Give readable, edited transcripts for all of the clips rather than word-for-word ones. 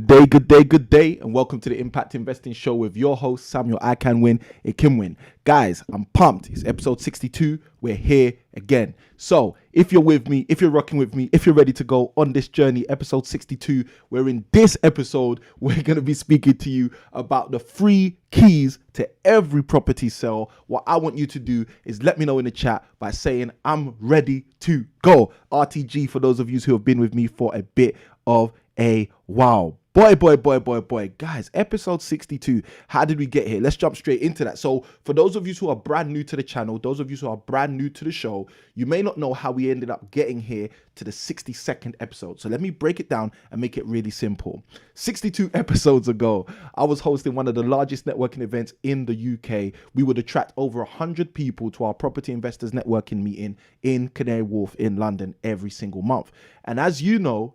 Good day, and welcome to the Impact Investing Show with your host, Samuel Ikhinmwin, Ikhinmwin. Guys, I'm pumped. It's episode 62. We're here again. So if you're with me, if you're rocking with me, if you're ready to go on this journey, episode 62, where in this episode, we're going to be speaking to you about the 3 keys to every property sale. What I want you to do is let me know in the chat by saying, I'm ready to go. RTG for those of you who have been with me for a bit of a while. Boy. Guys, episode 62. How did we get here? Let's jump straight into that. So for those of you who are brand new to the channel, those of you who are brand new to the show, you may not know how we ended up getting here to the 62nd episode. So let me break it down and make it really simple. 62 episodes ago, I was hosting one of the largest networking events in the UK. We would attract over 100 people to our property investors networking meeting in Canary Wharf in London every single month. And as you know,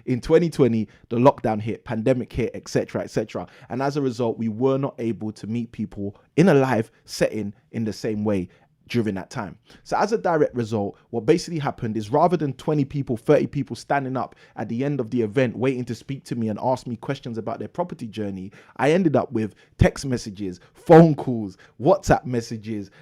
in 2020, the lockdown hit, pandemic hit, etc. And as a result, we were not able to meet people in a live setting in the same way during that time. So as a direct result, what basically happened is rather than 20 people, 30 people standing up at the end of the event waiting to speak to me and ask me questions about their property journey, I ended up with text messages, phone calls, WhatsApp messages,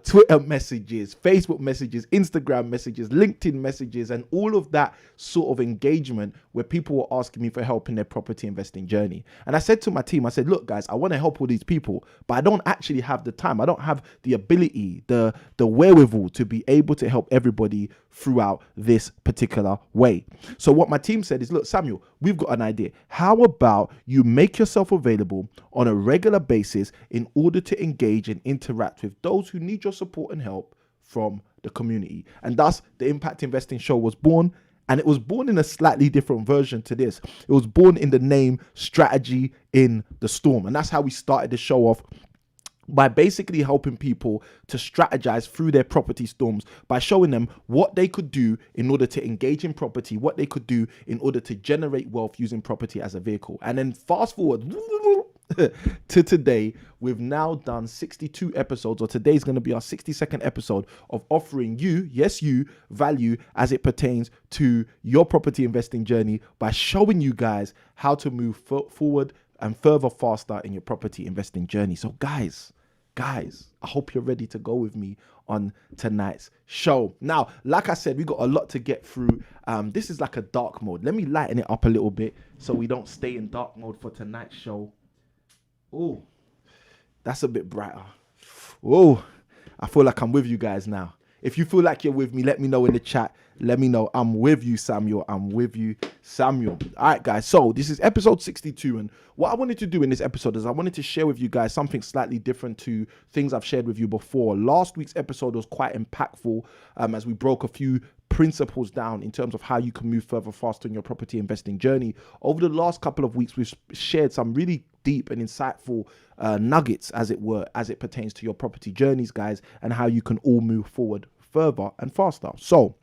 Twitter messages, Facebook messages, Instagram messages, LinkedIn messages, and all of that sort of engagement where people were asking me for help in their property investing journey. And I said to my team, I said, look guys, I want to help all these people, but I don't actually have the time. I don't have the ability, the wherewithal to be able to help everybody throughout this particular way. So what my team said is, look, Samuel, we've got an idea. How about you make yourself available on a regular basis in order to engage and interact with those who need your support and help from the community? And thus the Impact Investing Show was born. And it was born in a slightly different version to this. It was born in the name Strategy in the Storm. And that's how we started the show off, by basically helping people to strategize through their property storms, by showing them what they could do in order to engage in property, what they could do in order to generate wealth using property as a vehicle. And then fast forward to today, we've now done 62 episodes, or today's going to be our 62nd episode of offering you, yes, you, value as it pertains to your property investing journey by showing you guys how to move forward and further faster in your property investing journey. So guys, I hope you're ready to go with me on tonight's show. Now, like I said, we got a lot to get through. This is like a dark mode. Let me lighten it up a little bit so we don't stay in dark mode for tonight's show. Oh, that's a bit brighter. Oh, I feel like I'm with you guys now. If you feel like you're with me, let me know in the chat. Let me know. I'm with you, Samuel. I'm with you, Samuel. All right, guys. So this is episode 62. And what I wanted to do in this episode is I wanted to share with you guys something slightly different to things I've shared with you before. Last week's episode was quite impactful as we broke a few principles down in terms of how you can move further faster in your property investing journey. Over the last couple of weeks, we've shared some really deep and insightful nuggets, as it were, as it pertains to your property journeys, guys, and how you can all move forward further and faster. So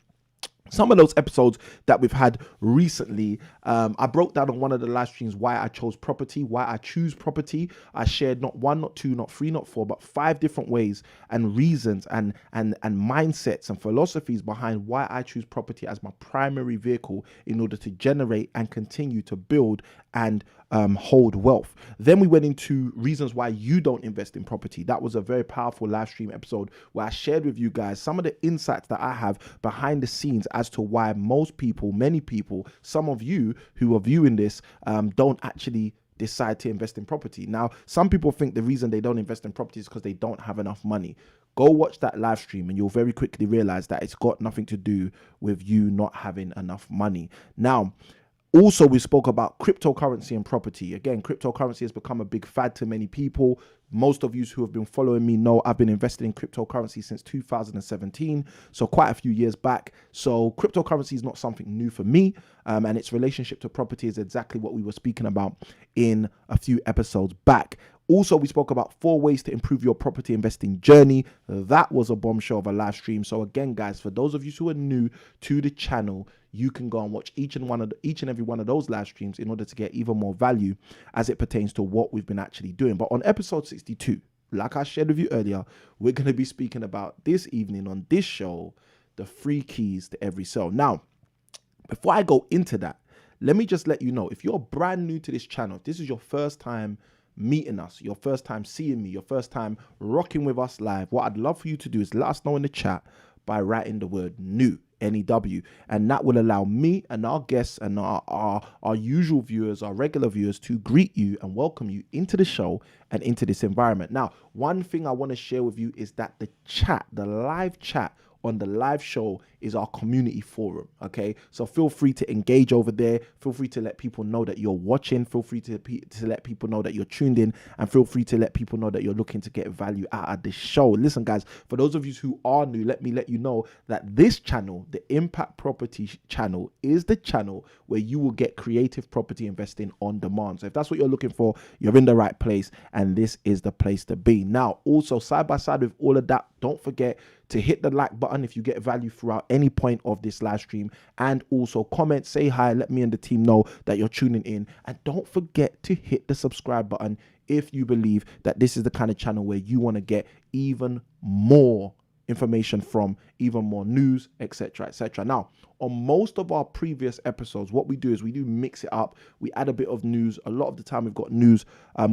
some of those episodes that we've had recently, I broke down on one of the live streams why I chose property, why I choose property. I shared not 1, not 2, not 3, not 4, but 5 different ways and reasons and mindsets and philosophies behind why I choose property as my primary vehicle in order to generate and continue to build and hold wealth. Then we went into reasons why you don't invest in property. That was a very powerful live stream episode where I shared with you guys some of the insights that I have behind the scenes as to why most people, many people, some of you who are viewing this don't actually decide to invest in property. Now, some people think the reason they don't invest in property is because they don't have enough money. Go watch that live stream and you'll very quickly realize that it's got nothing to do with you not having enough money. Now, also, we spoke about cryptocurrency and property. Again, cryptocurrency has become a big fad to many people. Most of you who have been following me know I've been investing in cryptocurrency since 2017, so quite a few years back. So cryptocurrency is not something new for me, and its relationship to property is exactly what we were speaking about in a few episodes back. Also, we spoke about 4 ways to improve your property investing journey. That was a bombshell of a live stream. So again, guys, for those of you who are new to the channel, you can go and watch each and every one of those live streams in order to get even more value as it pertains to what we've been actually doing. But on episode 62, like I shared with you earlier, we're going to be speaking about this evening on this show, the 3 keys to every sale. Now, before I go into that, let me just let you know, if you're brand new to this channel, if this is your first time meeting us, your first time seeing me, your first time rocking with us live, what I'd love for you to do is let us know in the chat by writing the word new, NEW, and that will allow me and our guests and our usual viewers, our regular viewers, to greet you and welcome you into the show and into this environment. Now, one thing I want to share with you is that the chat, the live chat on the live show, is our community forum. Okay, so feel free to engage over there. Feel free to let people know that you're watching. Feel free to let people know that you're tuned in, and feel free to let people know that you're looking to get value out of this show. Listen, guys, for those of you who are new, let me let you know that this channel, the Impact Property channel, is the channel where you will get creative property investing on demand. So if that's what you're looking for, you're in the right place, and this is the place to be. Now, also side by side with all of that, don't forget to hit the like button if you get value throughout any point of this live stream, and also comment, say hi, let me and the team know that you're tuning in, and don't forget to hit the subscribe button if you believe that this is the kind of channel where you want to get even more information from, even more news, etc, etc. Now, on most of our previous episodes, what we do is we do mix it up. We add a bit of news. A lot of the time we've got news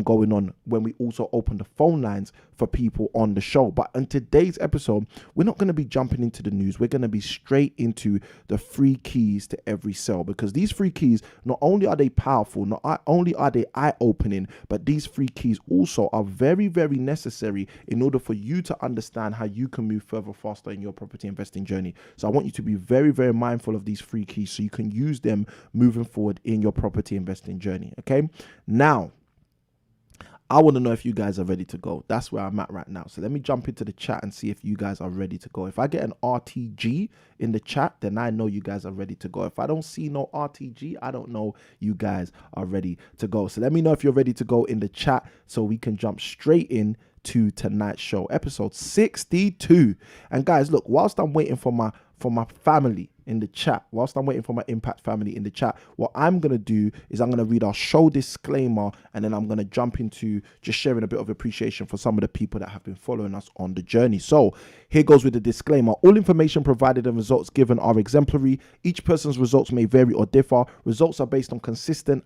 going on when we also open the phone lines for people on the show. But in today's episode, we're not going to be jumping into the news. We're going to be straight into the 3 keys to every sale, because these 3 keys, not only are they powerful, not only are they eye-opening, but these 3 keys also are very, very necessary in order for you to understand how you can move further faster in your property investing journey. So I want you to be very, very mindful of these 3 keys so you can use them moving forward in your property investing journey. Okay, now I want to know if you guys are ready to go. That's where I'm at right now. So let me jump into the chat and see if you guys are ready to go. If I get an RTG in the chat, then I know you guys are ready to go. If I don't see no RTG, I don't know you guys are ready to go. So let me know if you're ready to go in the chat so we can jump straight in to tonight's show, episode 62. And guys, look, whilst I'm waiting for my family in the chat, whilst I'm waiting for my Impact family in the chat, what I'm going to do is I'm going to read our show disclaimer, and then I'm going to jump into just sharing a bit of appreciation for some of the people that have been following us on the journey. So here goes with the disclaimer. All information provided and results given are exemplary. Each person's results may vary or differ. Results are based on consistent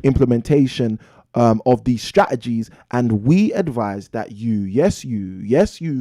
implementation of these strategies, and we advise that you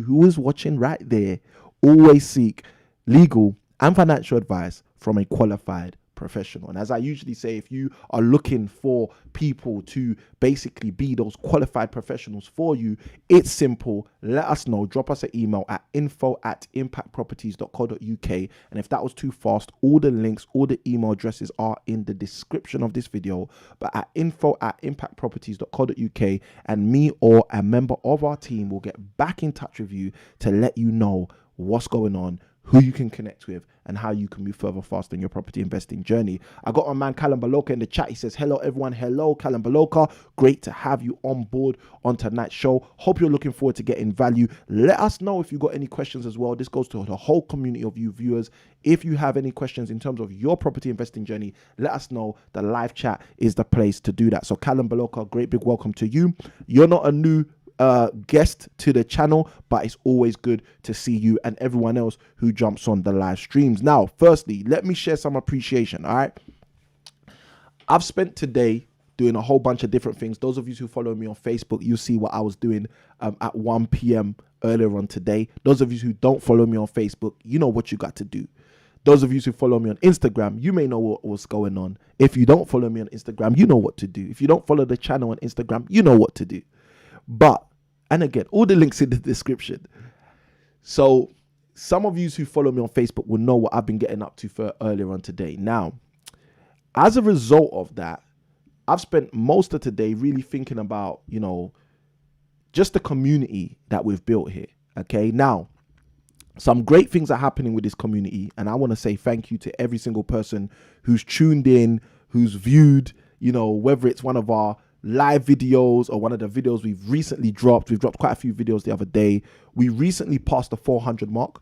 who is watching right there, always seek legal and financial advice from a qualified professional. And as I usually say, if you are looking for people to basically be those qualified professionals for you, it's simple. Let us know. Drop us an email at info@impactproperties.co.uk. And if that was too fast, all the links, all the email addresses are in the description of this video. But at info@impactproperties.co.uk, and me or a member of our team will get back in touch with you to let you know what's going on, who you can connect with, and how you can move further faster in your property investing journey. I got my man Callum Baloka in the chat. He says, hello everyone. Hello, Callum Baloka. Great to have you on board on tonight's show. Hope you're looking forward to getting value. Let us know if you got any questions as well. This goes to the whole community of you viewers. If you have any questions in terms of your property investing journey, let us know. The live chat is the place to do that. So Callum Baloka, great big welcome to you. You're not a new guest to the channel, but it's always good to see you and everyone else who jumps on the live streams. Now, firstly, let me share some appreciation. All right, I've spent today doing a whole bunch of different things. Those of you who follow me on Facebook, you see what I was doing at 1 p.m. earlier on today. Those of you who don't follow me on Facebook, you know what you got to do. Those of you who follow me on Instagram, you may know what's going on. If you don't follow me on Instagram, you know what to do. If you don't follow the channel on Instagram, you know what to do. But, and again, all the links in the description. So some of you who follow me on Facebook will know what I've been getting up to for earlier on today. Now, as a result of that, I've spent most of today really thinking about, you know, just the community that we've built here. Okay. Now, some great things are happening with this community, and I want to say thank you to every single person who's tuned in, who's viewed, you know, whether it's one of our live videos or one of the videos we've recently dropped. We've dropped quite a few videos the other day. We recently passed the 400 mark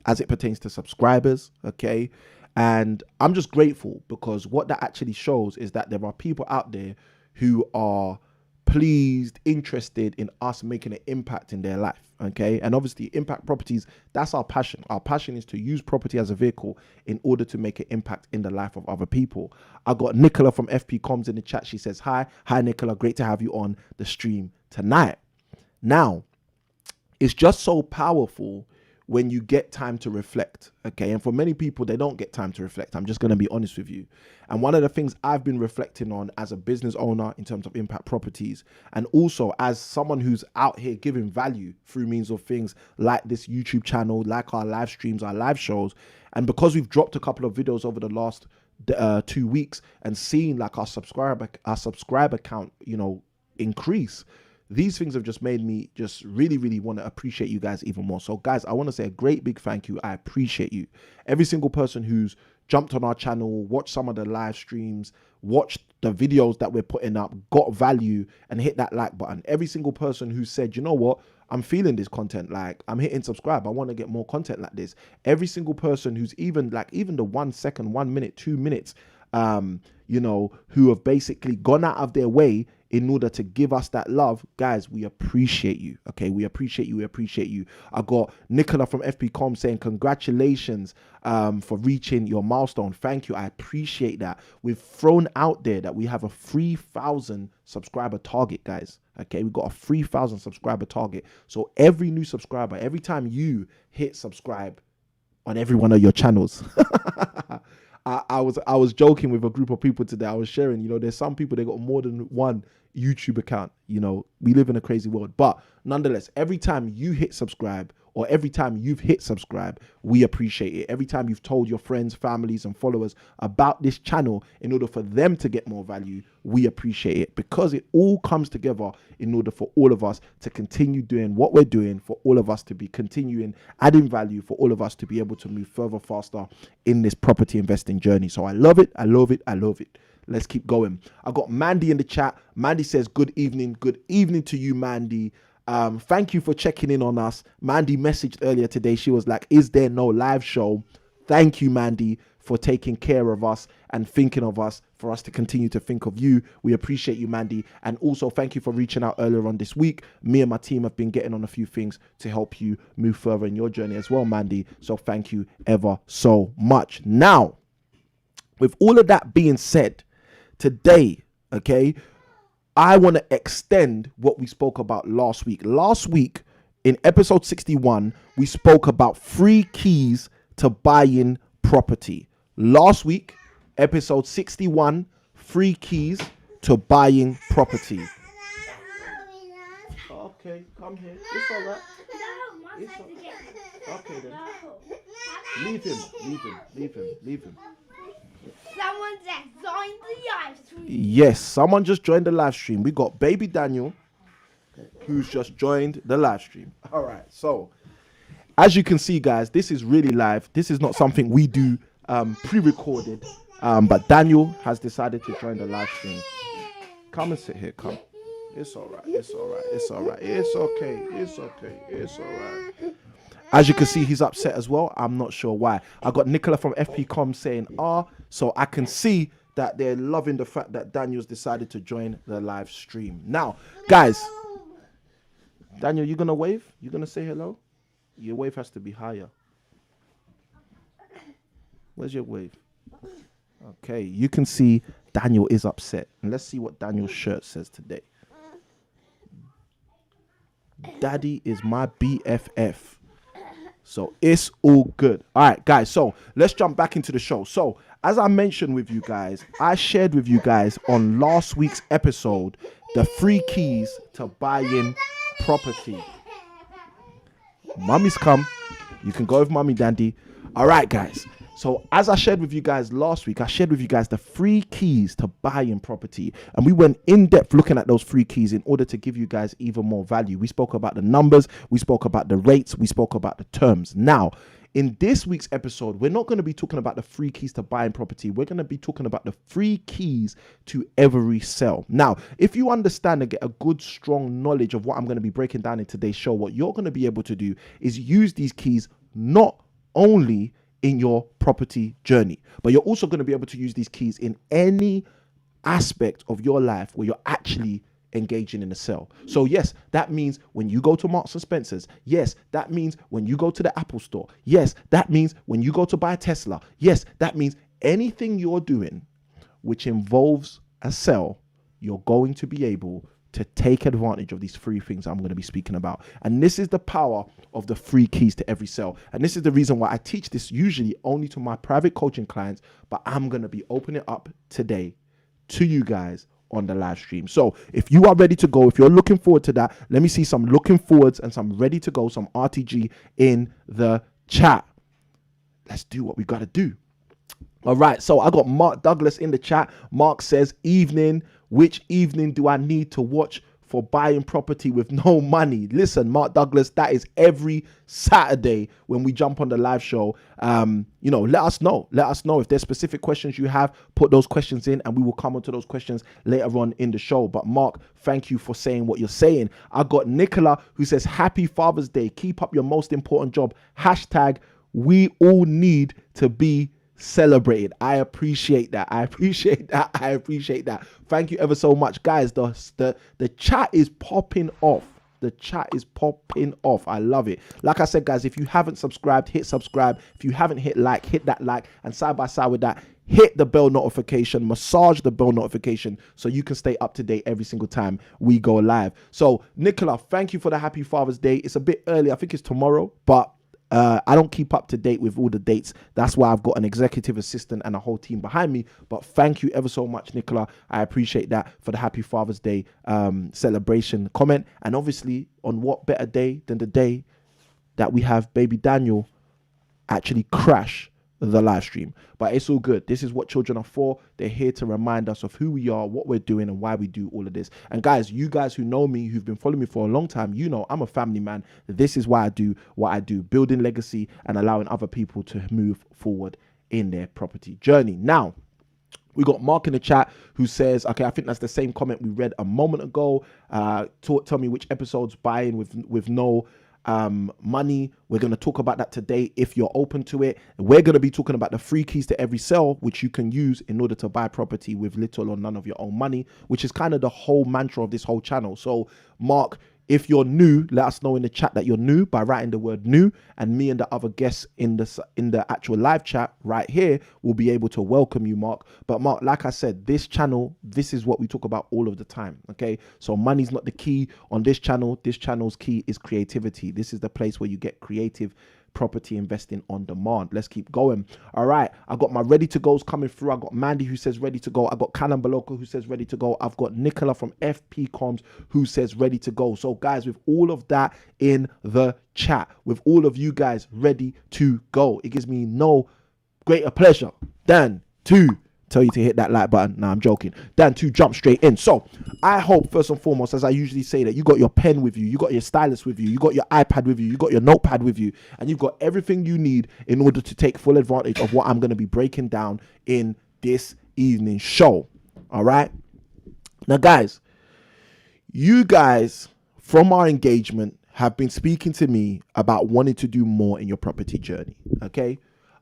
as it pertains to subscribers. Okay. And I'm just grateful, because what that actually shows is that there are people out there who are pleased, interested in us making an impact in their life. Okay, and obviously impact properties, that's our passion. Our passion is to use property as a vehicle in order to make an impact in the life of other people. I got Nicola from FP Comms in the chat. She says, hi Nicola, great to have you on the stream tonight. Now, it's just so powerful when you get time to reflect, okay? And for many people, they don't get time to reflect. I'm just going to be honest with you. And one of the things I've been reflecting on as a business owner in terms of impact properties, and also as someone who's out here giving value through means of things like this YouTube channel, like our live streams, our live shows, and because we've dropped a couple of videos over the last 2 weeks and seeing like our subscriber count, you know, increase, these things have just made me just really, really want to appreciate you guys even more. So guys, I want to say a great big thank you. I appreciate you. Every single person who's jumped on our channel, watched some of the live streams, watched the videos that we're putting up, got value and hit that like button. Every single person who said, you know what, I'm feeling this content, like I'm hitting subscribe, I want to get more content like this. Every single person who's even the 1 second, 1 minute, 2 minutes, you know, who have basically gone out of their way in order to give us that love, guys, we appreciate you. Okay, we appreciate you. We appreciate you. I got Nicola from FP.com saying congratulations for reaching your milestone. Thank you. I appreciate that. We've thrown out there that we have a 3,000 subscriber target, guys. Okay, we've got a 3,000 subscriber target. So every new subscriber, every time you hit subscribe on every one of your channels, I was joking with a group of people today. I was sharing, you know, there's some people, they got more than one YouTube account. You know, we live in a crazy world, but nonetheless, every time you hit subscribe or every time you've hit subscribe, we appreciate it. Every time you've told your friends, families and followers about this channel in order for them to get more value, we appreciate it, because it all comes together in order for all of us to continue doing what we're doing, for all of us to be continuing adding value, for all of us to be able to move further, faster in this property investing journey. So I love it. I love it. I love it. Let's keep going. I got Mandy in the chat. Mandy says, good evening. Good evening to you, Mandy. Thank you for checking in on us. Mandy messaged earlier today. She was like, is there no live show? Thank you, Mandy, for taking care of us and thinking of us, for us to continue to think of you. We appreciate you, Mandy. And also thank you for reaching out earlier on this week. Me and my team have been getting on a few things to help you move further in your journey as well, Mandy. So thank you ever so much. Now, with all of that being said, today, okay, I want to extend what we spoke about last week. Last week, in episode 61, we spoke about 3 keys to buying property. Last week, episode 61, 3 keys to buying property. Okay, come here. It's all right. It's all right. Okay then. Leave him. Someone just joined the live stream. Yes, someone just joined the live stream. We got baby Daniel, who's just joined the live stream. All right, so as you can see, guys, this is really live. This is not something we do pre-recorded, but Daniel has decided to join the live stream. Come and sit here, come. It's all right, it's all right, it's all right. It's okay, it's okay, it's all right. As you can see, he's upset as well. I'm not sure why. I got Nicola from FP.com saying, so I can see that they're loving the fact that Daniel's decided to join the live stream. Now, guys, Daniel, you going to wave? You going to say hello? Your wave has to be higher. Where's your wave? Okay, you can see Daniel is upset. And let's see what Daniel's shirt says today. Daddy is my BFF. So it's all good. All right, guys. So let's jump back into the show. So as I mentioned with you guys, I shared with you guys on last week's episode, the 3 keys to buying property. Mummy's come. You can go with Mummy Dandy. All right, guys. So as I shared with you guys last week, I shared with you guys the 3 keys to buying property. And we went in depth looking at those 3 keys in order to give you guys even more value. We spoke about the numbers. We spoke about the rates. We spoke about the terms. Now, in this week's episode, we're not going to be talking about the 3 keys to buying property. We're going to be talking about the 3 keys to every sale. Now, if you understand and get a good, strong knowledge of what I'm going to be breaking down in today's show, what you're going to be able to do is use these keys not only in your property journey, but you're also going to be able to use these keys in any aspect of your life where you're actually engaging in a sale. So yes, that means when you go to Marks and Spencer's. Yes, that means when you go to the Apple store. Yes, that means when you go to buy a Tesla. Yes, that means anything you're doing which involves a sale, you're going to be able to take advantage of these three things I'm going to be speaking about. And this is the power of the three keys to every sale. And this is the reason why I teach this usually only to my private coaching clients, but I'm going to be opening it up today to you guys on the live stream. So if you are ready to go, if you're looking forward to that, let me see some looking forwards and some ready to go, some RTG in the chat. Let's do what we got to do. All right, so I got Mark Douglas in the chat. Mark says, evening, which evening do I need to watch for buying property with no money? Listen, Mark Douglas, that is every Saturday when we jump on the live show. Let us know. Let us know if there's specific questions you have. Put those questions in and we will come onto those questions later on in the show. But Mark, thank you for saying what you're saying. I got Nicola who says, happy Father's Day. Keep up your most important job. Hashtag, we all need to be celebrated. I appreciate that. I appreciate that. Thank you ever so much, guys. The chat is popping off. The chat is popping off. I love it. Like I said, guys, if you haven't subscribed, hit subscribe. If you haven't hit like, hit that like, and side by side with that, hit the bell notification, massage the bell notification so you can stay up to date every single time we go live. So Nicola, thank you for the happy Father's Day. It's a bit early. I think it's tomorrow, but I don't keep up to date with all the dates. That's why I've got an executive assistant and a whole team behind me. But thank you ever so much, Nicola. I appreciate that for the happy Father's Day celebration comment. And obviously, on what better day than the day that we have baby Daniel actually crash the live stream. But it's all good. This is what children are for. They're here to remind us of who we are, what we're doing, and why we do all of this. And guys, you guys who know me, who've been following me for a long time, you know I'm a family man. This is why I do what I do, building legacy and allowing other people to move forward in their property journey. Now, we got Mark in the chat who says, okay, I think that's the same comment we read a moment ago. Tell me which episodes buying with no money. We're going to talk about that today if you're open to it. We're going to be talking about the three keys to every sale, which you can use in order to buy property with little or none of your own money, which is kind of the whole mantra of this whole channel. So Mark, if you're new, let us know in the chat that you're new by writing the word new, and me and the other guests in the actual live chat right here will be able to welcome you, Mark. But Mark, like I said, this channel, this is what we talk about all of the time, okay? So money's not the key on this channel. This channel's key is creativity. This is the place where you get creative property investing on demand. Let's keep going. All right, I got my ready to goes coming through. I got Mandy who says ready to go. I got Callum Baloko who says ready to go. I've got Nicola from FP Comms who says ready to go. So guys, with all of that in the chat, with all of you guys ready to go, it gives me no greater pleasure than to tell you to hit that like button. Nah, I'm joking. Than to jump straight in. So I hope first and foremost, as I usually say, that you got your pen with you, you got your stylus with you, you got your iPad with you, you got your notepad with you, and you've got everything you need in order to take full advantage of what I'm going to be breaking down in this evening show. All right. Now, guys, you guys from our engagement have been speaking to me about wanting to do more in your property journey. Okay.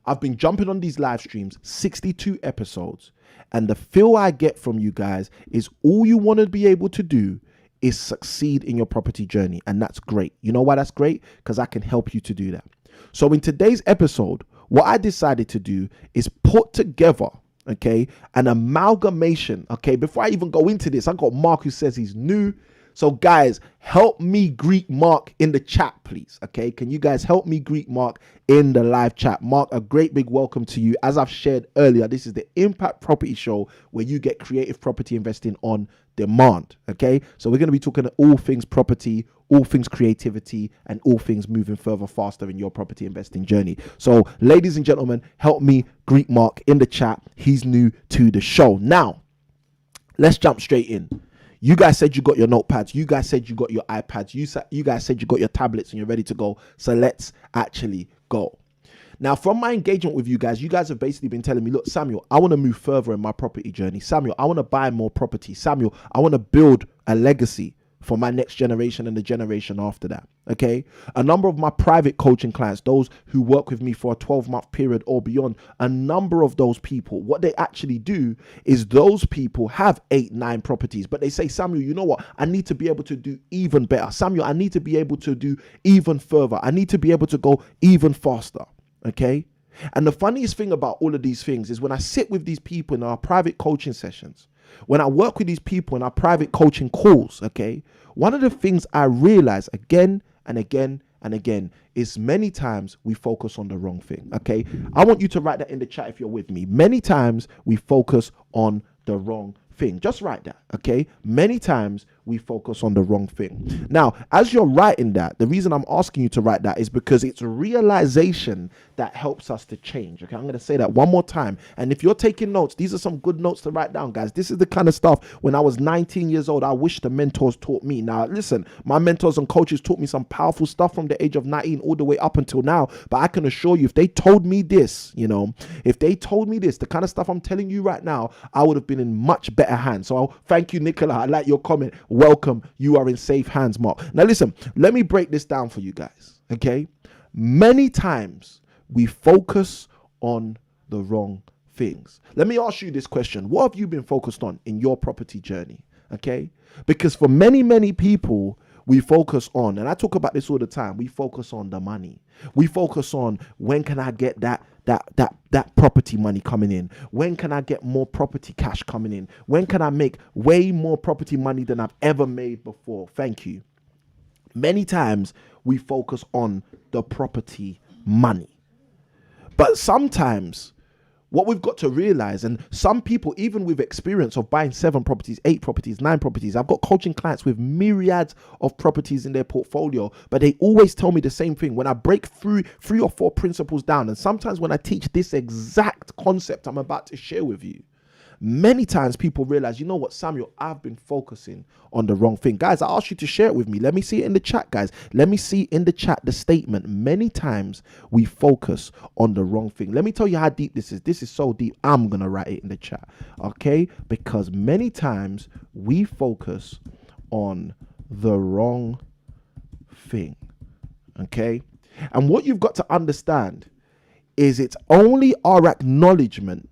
I've been jumping on these live streams, 62 episodes, and the feel I get from you guys is all you want to be able to do is succeed in your property journey. And that's great. You know why that's great? Because I can help you to do that. So in today's episode, what I decided to do is put together, okay, an amalgamation. Okay, before I even go into this, I got Mark who says he's new. So guys, help me greet Mark in the chat, please. Okay, can you guys help me greet Mark in the live chat? Mark, a great big welcome to you. As I've shared earlier, this is the Impact Property Show where you get creative property investing on demand. Okay, so we're going to be talking all things property, all things creativity, and all things moving further faster in your property investing journey. So ladies and gentlemen, help me greet Mark in the chat. He's new to the show. Now, let's jump straight in. You guys said you got your notepads. You guys said you got your iPads. You guys said you got your tablets and you're ready to go. So let's actually go. Now, from my engagement with you guys have basically been telling me, look, Samuel, I want to move further in my property journey. Samuel, I want to buy more property. Samuel, I want to build a legacy for my next generation and the generation after that. Okay. A number of my private coaching clients, those who work with me for a 12-month period or beyond, a number of those people, what they actually do is those people have 8, 9 properties, but they say, Samuel, you know what? I need to be able to do even better. Samuel, I need to be able to do even further. I need to be able to go even faster. Okay. And the funniest thing about all of these things is when I sit with these people in our private coaching sessions, when I work with these people in our private coaching calls, okay, one of the things I realize again and again and again is many times we focus on the wrong thing, okay? I want you to write that in the chat if you're with me. Many times we focus on the wrong thing. Just write that, okay? Many times we focus on the wrong thing. Now, as you're writing that, the reason I'm asking you to write that is because it's realization that helps us to change, okay? I'm going to say that one more time. And if you're taking notes, these are some good notes to write down, guys. This is the kind of stuff when I was 19 years old, I wish the mentors taught me. Now, listen, my mentors and coaches taught me some powerful stuff from the age of 19 all the way up until now. But I can assure you, if they told me this, you know, if they told me this, the kind of stuff I'm telling you right now, I would have been in much better hands. So thank you, Nicola. I like your comment. Welcome. You are in safe hands, Mark. Now, listen, let me break this down for you guys. Okay. Many times we focus on the wrong things. Let me ask you this question. What have you been focused on in your property journey? Okay. Because for many, many people, we focus on, and I talk about this all the time, we focus on the money. We focus on when can I get that property money coming in? When can I get more property cash coming in? When can I make way more property money than I've ever made before? Thank you. Many times we focus on the property money. But sometimes what we've got to realize, and some people, even with experience of buying 7 properties, 8 properties, 9 properties, I've got coaching clients with myriads of properties in their portfolio, but they always tell me the same thing. When I break through 3 or 4 principles down, and sometimes when I teach this exact concept I'm about to share with you, many times people realize, you know what, Samuel, I've been focusing on the wrong thing. Guys, I asked you to share it with me. Let me see it in the chat, guys. Let me see in the chat the statement. Many times we focus on the wrong thing. Let me tell you how deep this is. This is so deep. I'm going to write it in the chat. Okay? Because many times we focus on the wrong thing. Okay? And what you've got to understand is it's only our acknowledgement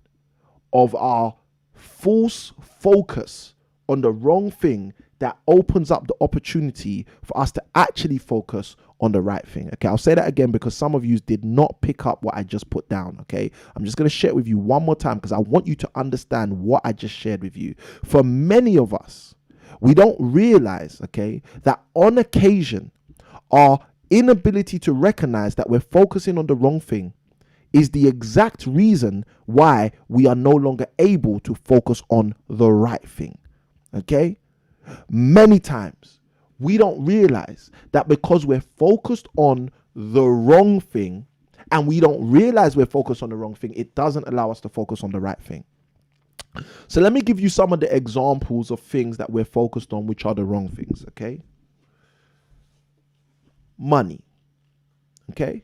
of our false focus on the wrong thing that opens up the opportunity for us to actually focus on the right thing. Okay, I'll say that again because some of you did not pick up what I just put down. Okay, I'm just going to share it with you one more time because I want you to understand what I just shared with you. For many of us, we don't realize, okay, that on occasion, our inability to recognize that we're focusing on the wrong thing is the exact reason why we are no longer able to focus on the right thing. Okay? Many times we don't realize that because we're focused on the wrong thing and we don't realize we're focused on the wrong thing, it doesn't allow us to focus on the right thing. So let me give you some of the examples of things that we're focused on, which are the wrong things. Okay? Money. Okay?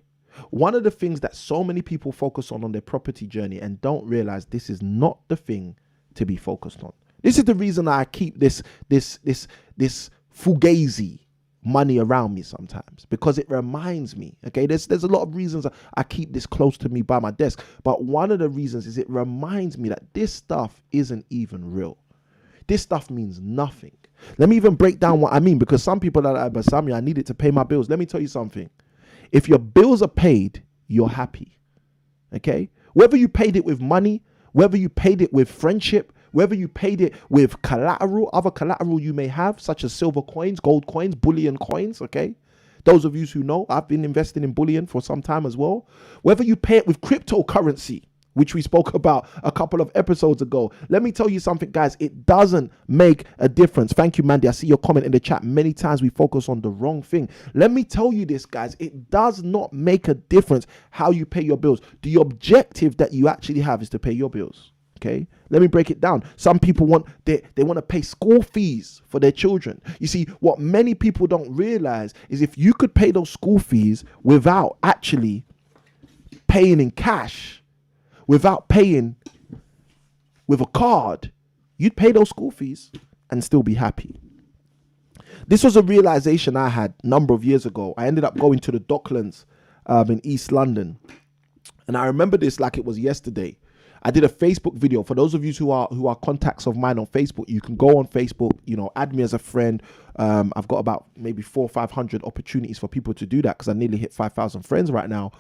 One of the things that so many people focus on their property journey and don't realize this is not the thing to be focused on. This is the reason I keep this fugazi money around me sometimes, because it reminds me, okay, there's a lot of reasons I keep this close to me by my desk, but one of the reasons is it reminds me that this stuff isn't even real. This stuff means nothing. Let me even break down what I mean, because some people are like, but Samuel, I need it to pay my bills. Let me tell you something. If your bills are paid, you're happy. Okay? Whether you paid it with money, whether you paid it with friendship, whether you paid it with collateral, other collateral you may have, such as silver coins, gold coins, bullion coins, okay? Those of you who know, I've been investing in bullion for some time as well. Whether you pay it with cryptocurrency, which we spoke about a couple of episodes ago. Let me tell you something, guys. It doesn't make a difference. Thank you, Mandy. I see your comment in the chat. Many times we focus on the wrong thing. Let me tell you this, guys. It does not make a difference how you pay your bills. The objective that you actually have is to pay your bills. Okay, let me break it down. Some people want they want to pay school fees for their children. You see, what many people don't realize is if you could pay those school fees without actually paying in cash, without paying with a card, you'd pay those school fees and still be happy. This was a realization I had a number of years ago. I ended up going to the Docklands in East London. And I remember this like it was yesterday. I did a Facebook video. For those of you who are contacts of mine on Facebook, you can go on Facebook, add me as a friend. I've got about maybe 400 or 500 opportunities for people to do that because I nearly hit 5,000 friends right now.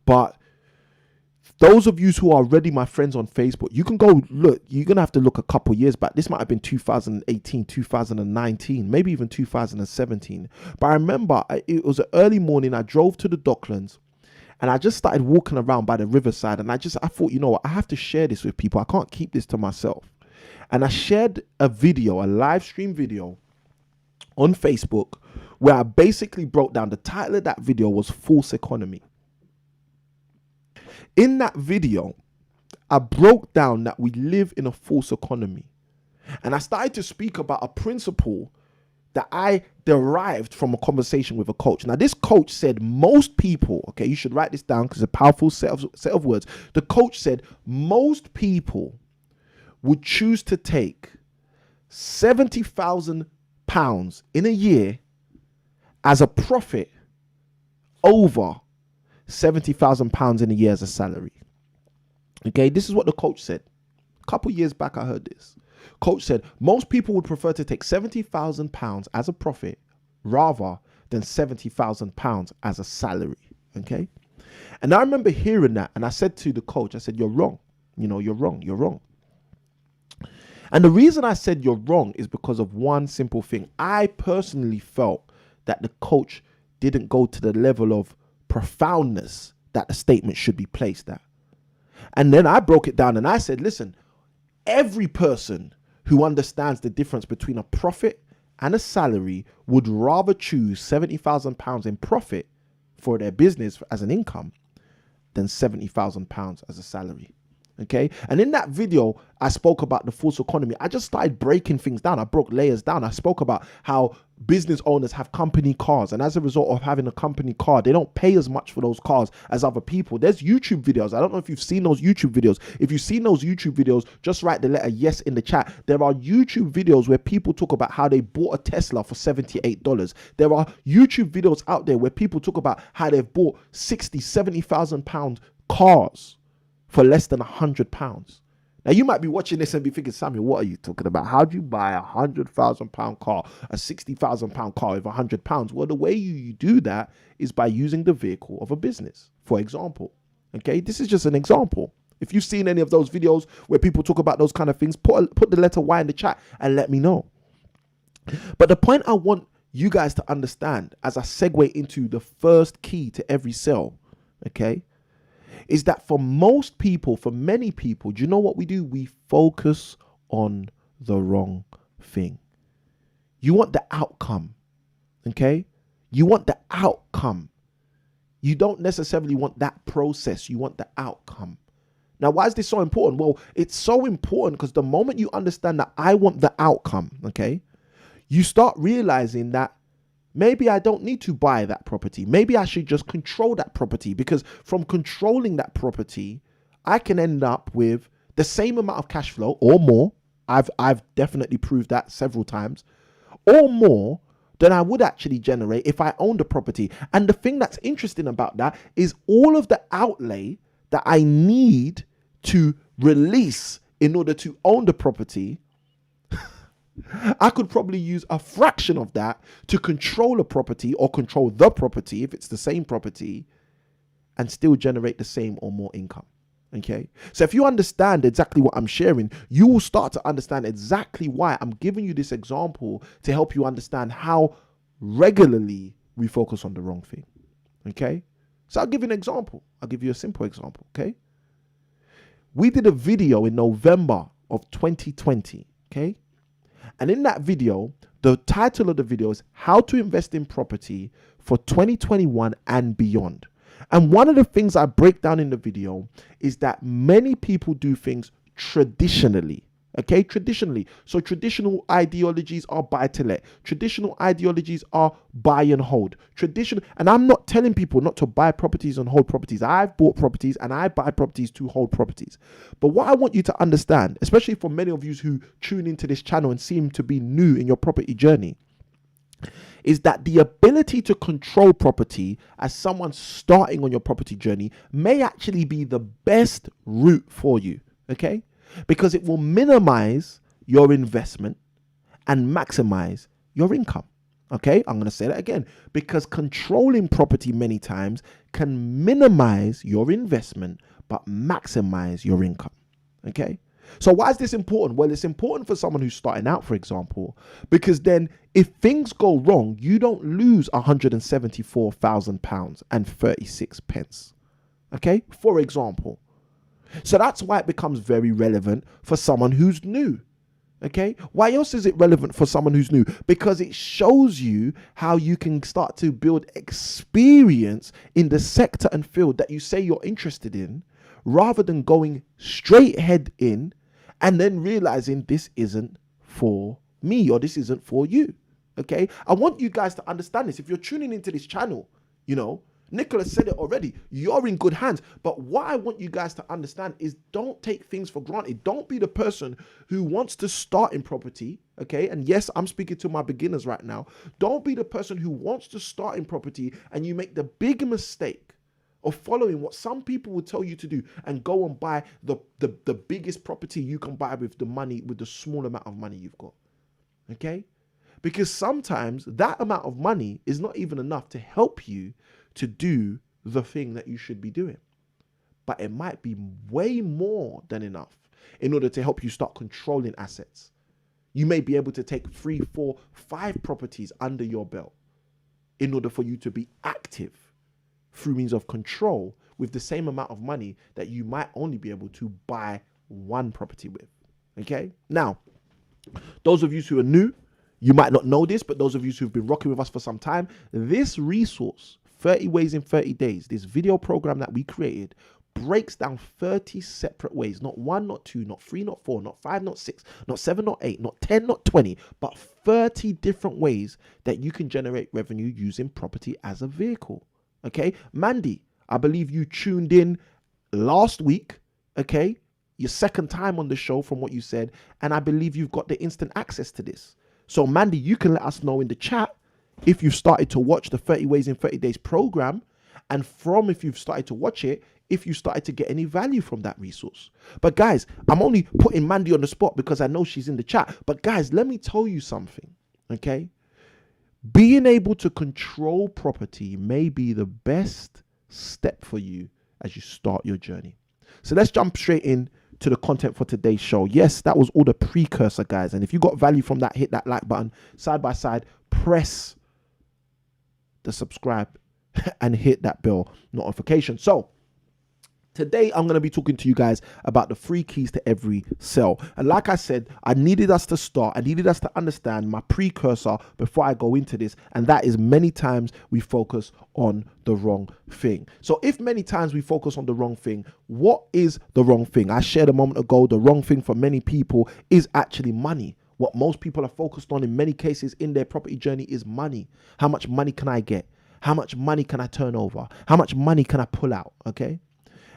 But those of you who are already my friends on Facebook, you can go look. You're going to have to look a couple years back. This might have been 2018, 2019, maybe even 2017. But I remember it was an early morning. I drove to the Docklands. And I just started walking around by the riverside, and I thought, I have to share this with people. I can't keep this to myself. And I shared a live stream video on Facebook where I basically broke down, the title of that video was False Economy. In that video, I broke down that we live in a false economy. And I started to speak about a principle that I derived from a conversation with a coach. Now, this coach said most people, okay, you should write this down because it's a powerful set of words. The coach said most people would choose to take £70,000 in a year as a profit over £70,000 in a year as a salary. Okay, this is what the coach said. A couple years back, I heard this. Coach said most people would prefer to take £70,000 as a profit rather than £70,000 as a salary. Okay. And I remember hearing that, and I said to the coach, I said, you're wrong. You're wrong. And the reason I said you're wrong is because of one simple thing. I personally felt that the coach didn't go to the level of profoundness that the statement should be placed at. And then I broke it down and I said, listen, every person who understands the difference between a profit and a salary would rather choose £70,000 in profit for their business as an income than £70,000 as a salary. Okay. And in that video, I spoke about the false economy. I just started breaking things down. I broke layers down. I spoke about how business owners have company cars. And as a result of having a company car, they don't pay as much for those cars as other people. There's YouTube videos. I don't know if you've seen those YouTube videos. If you've seen those YouTube videos, just write the letter yes in the chat. There are YouTube videos where people talk about how they bought a Tesla for $78. There are YouTube videos out there where people talk about how they've bought 60, 70,000 pound cars for less than £100. Now you might be watching this and be thinking, Samuel, what are you talking about? How do you buy £100,000 car, a £60,000 car with £100? Well, the way you do that is by using the vehicle of a business, for example. Okay, this is just an example. If you've seen any of those videos where people talk about those kind of things, put the letter Y in the chat and let me know. But the point I want you guys to understand as I segue into the first key to every sale, okay, is that for most people, for many people, do you know what we do? We focus on the wrong thing. You want the outcome, okay? You want the outcome. You don't necessarily want that process. You want the outcome. Now, why is this so important? Well, it's so important because the moment you understand that I want the outcome, okay, you start realizing that maybe I don't need to buy that property. Maybe I should just control that property, because from controlling that property, I can end up with the same amount of cash flow or more. I've definitely proved that several times, or more than I would actually generate if I owned a property. And the thing that's interesting about that is all of the outlay that I need to release in order to own the property, I could probably use a fraction of that to control a property or control the property if it's the same property and still generate the same or more income. Okay. So if you understand exactly what I'm sharing, you will start to understand exactly why I'm giving you this example to help you understand how regularly we focus on the wrong thing. Okay. So I'll give you an example. I'll give you a simple example. Okay. We did a video in November of 2020. Okay. And in that video, the title of the video is How to Invest in Property for 2021 and Beyond. And one of the things I break down in the video is that many people do things traditionally. Okay, traditionally. So traditional ideologies are buy to let. Traditional ideologies are buy and hold. And I'm not telling people not to buy properties and hold properties. I've bought properties and I buy properties to hold properties. But what I want you to understand, especially for many of you who tune into this channel and seem to be new in your property journey, is that the ability to control property as someone starting on your property journey may actually be the best route for you, okay? Because it will minimize your investment and maximize your income. Okay, I'm going to say that again, because controlling property many times can minimize your investment but maximize your income. Okay, so why is this important? Well, it's important for someone who's starting out, for example, because then if things go wrong, you don't lose £174,000 and 36 pence. Okay, for example. So that's why it becomes very relevant for someone who's new. Okay, why else is it relevant for someone who's new? Because it shows you how you can start to build experience in the sector and field that you say you're interested in, rather than going straight head in and then realizing this isn't for me or this isn't for you. Okay, I want you guys to understand this. If you're tuning into this channel, you know, Nicholas said it already, you're in good hands. But what I want you guys to understand is don't take things for granted. Don't be the person who wants to start in property, okay? And yes, I'm speaking to my beginners right now. Don't be the person who wants to start in property and you make the big mistake of following what some people will tell you to do and go and buy the biggest property you can buy with the money, with the small amount of money you've got, okay? Because sometimes that amount of money is not even enough to help you to do the thing that you should be doing. But it might be way more than enough in order to help you start controlling assets. You may be able to take 3, 4, 5 properties under your belt in order for you to be active through means of control with the same amount of money that you might only be able to buy one property with. Okay? Now, those of you who are new, you might not know this, but those of you who've been rocking with us for some time, this resource, 30 Ways in 30 Days, this video program that we created, breaks down 30 separate ways, not 1, not 2, not 3, not 4, not 5, not 6, not 7, not 8, not 10, not 20, but 30 different ways that you can generate revenue using property as a vehicle. Okay, Mandy, I believe you tuned in last week, okay, your second time on the show from what you said, and I believe you've got the instant access to this. So Mandy, you can let us know in the chat if you've started to watch the 30 Ways in 30 Days program, and from if you've started to watch it, if you started to get any value from that resource. But guys, I'm only putting Mandy on the spot because I know she's in the chat. But guys, let me tell you something, okay? Being able to control property may be the best step for you as you start your journey. So let's jump straight in to the content for today's show. Yes, that was all the precursor, guys. And if you got value from that, hit that like button. Side by side, press the subscribe and hit that bell notification. So today I'm going to be talking to you guys about the 3 keys to every sale. And like I said, I needed us to understand my precursor before I go into this. And that is, many times we focus on the wrong thing. So if many times we focus on the wrong thing, what is the wrong thing? I shared a moment ago, the wrong thing for many people is actually money. What most people are focused on in many cases in their property journey is money. How much money can I get? How much money can I turn over? How much money can I pull out? Okay.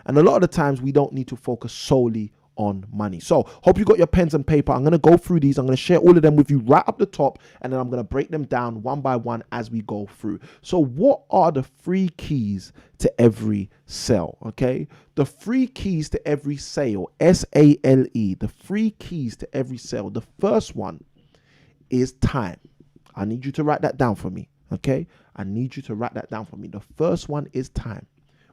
And a lot of the times we don't need to focus solely on money. So hope you got your pens and paper. I'm going to go through these. I'm going to share all of them with you right up the top, and then I'm going to break them down one by one as we go through. So what are the 3 keys to every sale? Okay. The 3 keys to every sale, SALE, the 3 keys to every sale. The first one is time. I need you to write that down for me. Okay. I need you to write that down for me. The first one is time.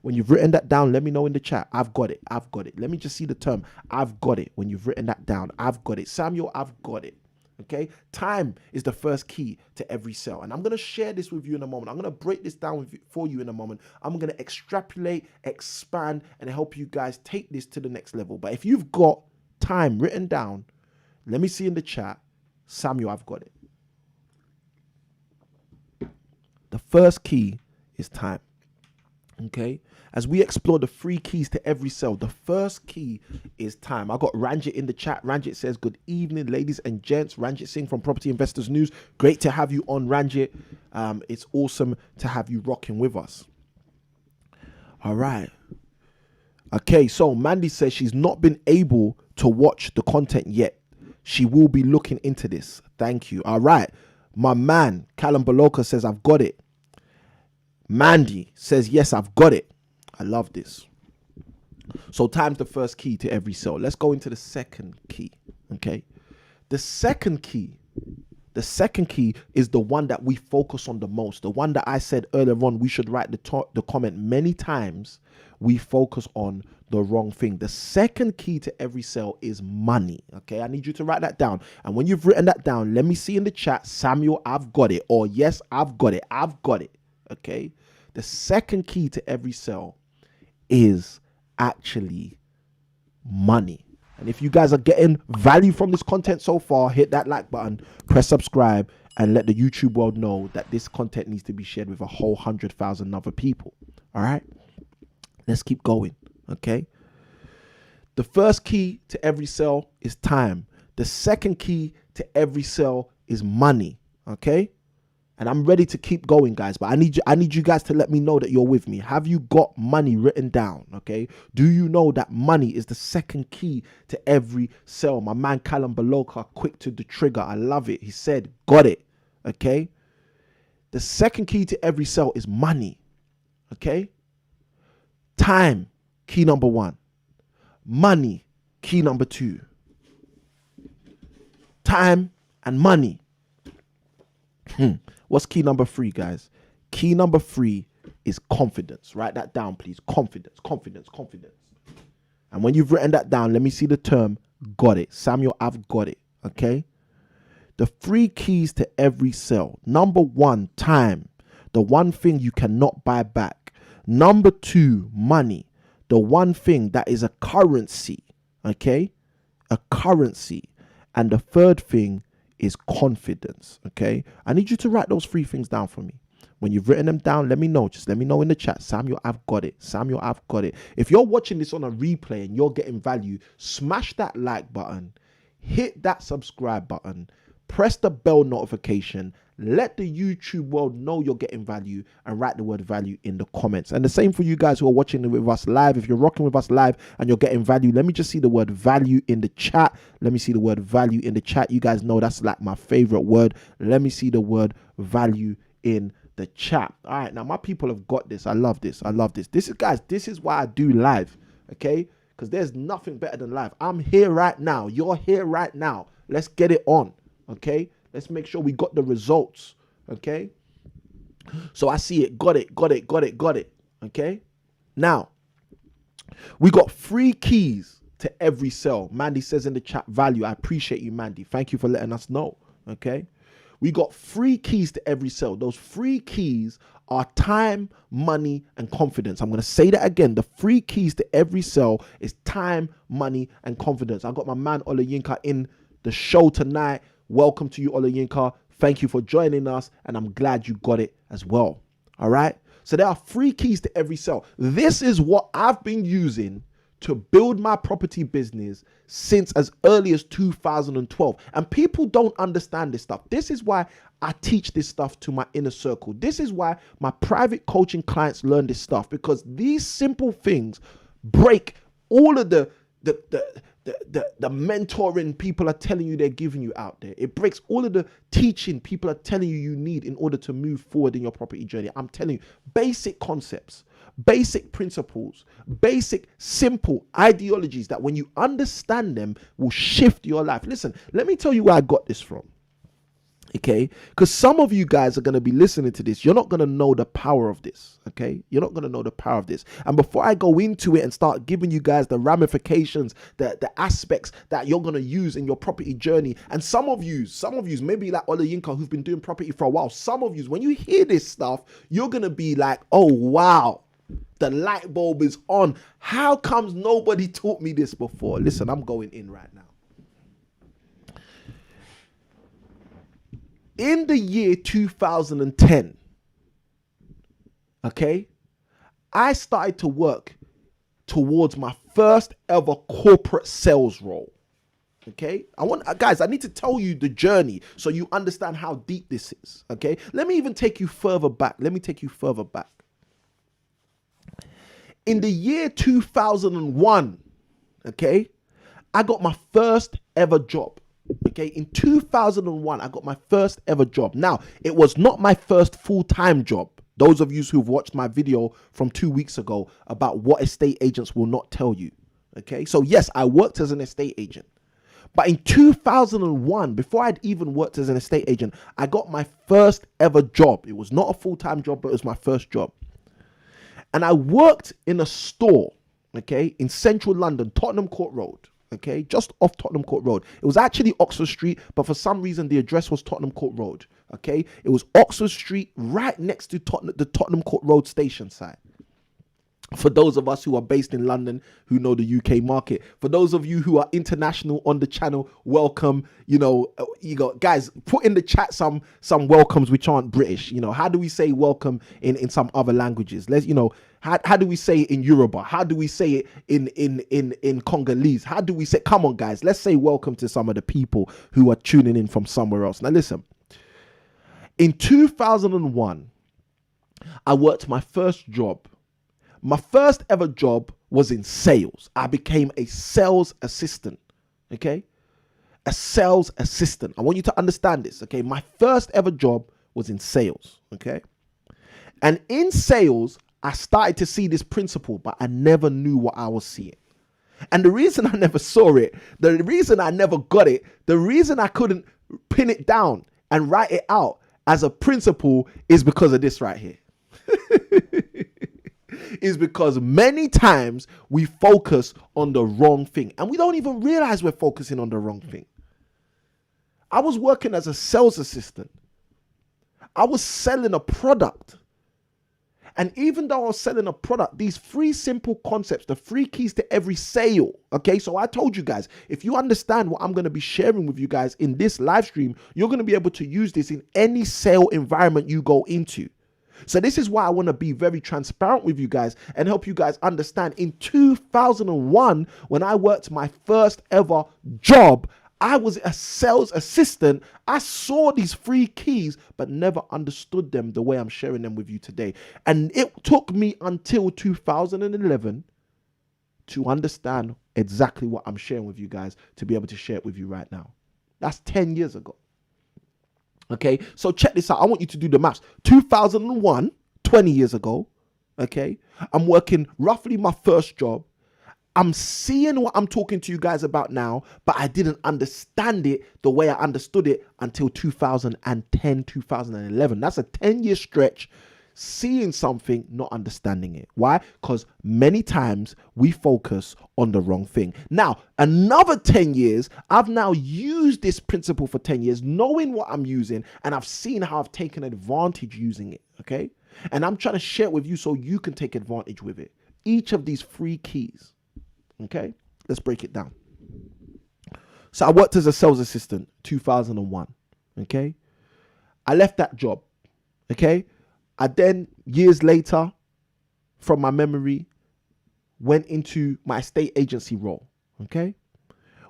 When you've written that down, let me know in the chat. I've got it. I've got it. Let me just see the term. I've got it. When you've written that down, I've got it. Samuel, I've got it. Okay. Time is the first key to every sale. And I'm going to share this with you in a moment. I'm going to break this down for you in a moment. I'm going to extrapolate, expand, and help you guys take this to the next level. But if you've got time written down, let me see in the chat. Samuel, I've got it. The first key is time. Okay, as we explore the 3 keys to every sale, the first key is time. I got Ranjit in the chat. Ranjit says, good evening, ladies and gents. Ranjit Singh from Property Investors News. Great to have you on, Ranjit. It's awesome to have you rocking with us. All right. Okay, so Mandy says she's not been able to watch the content yet. She will be looking into this. Thank you. All right. My man, Callum Baloka says, I've got it. Mandy says, yes, I've got it. I love this. So time's the first key to every sale. Let's go into the second key, okay? The second key is the one that we focus on the most. The one that I said earlier on, we should write the comment many times. We focus on the wrong thing. The second key to every sale is money, okay? I need you to write that down. And when you've written that down, let me see in the chat, Samuel, I've got it. Or yes, I've got it. I've got it, okay? The second key to every sale is actually money. And if you guys are getting value from this content so far, hit that like button, press subscribe, and let the YouTube world know that this content needs to be shared with a whole 100,000 other people. All right, let's keep going. Okay. The first key to every sale is time. The second key to every sale is money. Okay. And I'm ready to keep going, guys, but I need you guys to let me know that you're with me. Have you got money written down? Okay. Do you know that money is the second key to every sale? My man Callum Baloka, quick to the trigger. I love it. He said, got it. Okay. The second key to every sale is money. Okay. Time, key number one. Money, key number two. Time and money. What's key number three, guys? Key number three is confidence. Write that down, please. Confidence, confidence, confidence. And when you've written that down, let me see the term, got it. Samuel, I've got it. Okay. The three keys to every sale. Number one, time. The one thing you cannot buy back. Number two, money. The one thing that is a currency. Okay. A currency. And the third thing is confidence. Okay. I need you to write those three things down for me. When you've written them down, let me know. Just let me know in the chat. Samuel, I've got it. Samuel, I've got it. If you're watching this on a replay and you're getting value, smash that like button, hit that subscribe button, press the bell notification, let the YouTube world know you're getting value, and write the word value in the comments. And the same for you guys who are watching with us live. If you're rocking with us live and you're getting value, let me just see the word value in the chat. Let me see the word value in the chat. You guys know that's like my favorite word. Let me see the word value in the chat. All right, now my people have got this. I love this. I love this. This is, guys, this is why I do live, okay? Because there's nothing better than live. I'm here right now. You're here right now. Let's get it on, okay? Let's make sure we got the results, okay? So I see it. Got it, got it, got it, got it, okay? Now, we got three keys to every sale. Mandy says in the chat, value. I appreciate you, Mandy. Thank you for letting us know, okay? We got three keys to every sale. Those three keys are time, money, and confidence. I'm going to say that again. The three keys to every sale is time, money, and confidence. I got my man Olayinka in the show tonight. Welcome to you, Olayinka. Thank you for joining us, and I'm glad you got it as well. All right? So there are three keys to every sale. This is what I've been using to build my property business since as early as 2012. And people don't understand this stuff. This is why I teach this stuff to my inner circle. This is why my private coaching clients learn this stuff, because these simple things break all of the mentoring people are telling you they're giving you out there. It breaks all of the teaching people are telling you need in order to move forward in your property journey. I'm telling you, basic concepts, basic principles, basic simple ideologies that when you understand them will shift your life. Listen, let me tell you where I got this from. Okay, because some of you guys are going to be listening to this. You're not going to know the power of this. Okay, you're not going to know the power of this. And before I go into it and start giving you guys the ramifications, the aspects that you're going to use in your property journey, and some of you, maybe like Olayinka, who've been doing property for a while, some of you, when you hear this stuff, you're going to be like, oh, wow, the light bulb is on. How comes nobody taught me this before? Listen, I'm going in right now. In the year 2010, okay, I started to work towards my first ever corporate sales role. Okay, guys, I need to tell you the journey so you understand how deep this is. Okay, let me even take you further back. In the year 2001, okay, I got my first ever job. Okay, in 2001, I got my first ever job. Now, it was not my first full-time job. Those of you who've watched my video from 2 weeks ago about what estate agents will not tell you. Okay, so yes, I worked as an estate agent. But in 2001, before I'd even worked as an estate agent, I got my first ever job. It was not a full-time job, but it was my first job. And I worked in a store, okay, in central London, Tottenham Court Road. Okay, just off Tottenham Court Road. It was actually Oxford Street, but for some reason the address was Tottenham Court Road. Okay, it was Oxford Street, right next to the Tottenham Court Road station site. For those of us who are based in London, who know the UK market. For those of you who are international on the channel, welcome. You know, guys, put in the chat some welcomes which aren't British. You know, how do we say welcome in some other languages? Let's, you know, how do we say it in Yoruba? How do we say it in Congolese? How do we say, come on guys, let's say welcome to some of the people who are tuning in from somewhere else. Now listen, in 2001, I worked my first job. My first ever job was in sales. I became a sales assistant, okay? A sales assistant. I want you to understand this, okay? My first ever job was in sales, okay? And in sales, I started to see this principle, but I never knew what I was seeing. And the reason I never saw it, the reason I never got it, the reason I couldn't pin it down and write it out as a principle is because of this right here. Is because many times we focus on the wrong thing and we don't even realize we're focusing on the wrong thing. I was working as a sales assistant. I was selling a product. And even though I was selling a product, these 3 simple concepts, the 3 keys to every sale. Okay, so I told you guys, if you understand what I'm going to be sharing with you guys in this live stream, you're going to be able to use this in any sale environment you go into. So this is why I want to be very transparent with you guys and help you guys understand. In 2001, when I worked my first ever job, I was a sales assistant. I saw these 3 keys, but never understood them the way I'm sharing them with you today. And it took me until 2011 to understand exactly what I'm sharing with you guys, to be able to share it with you right now. That's 10 years ago. Okay, so check this out. I want you to do the maths. 2001, 20 years ago, okay, I'm working roughly my first job. I'm seeing what I'm talking to you guys about now, but I didn't understand it the way I understood it until 2010, 2011. That's a 10-year stretch, seeing something, not understanding it. Why? Because many times we focus on the wrong thing. Now, another 10 years, I've now used this principle for 10 years, knowing what I'm using, and I've seen how I've taken advantage using it, okay? And I'm trying to share it with you so you can take advantage with it. Each of these 3 keys, okay? Let's break it down. So I worked as a sales assistant, 2001, okay? I left that job, okay? I then, years later, from my memory, went into my estate agency role, okay?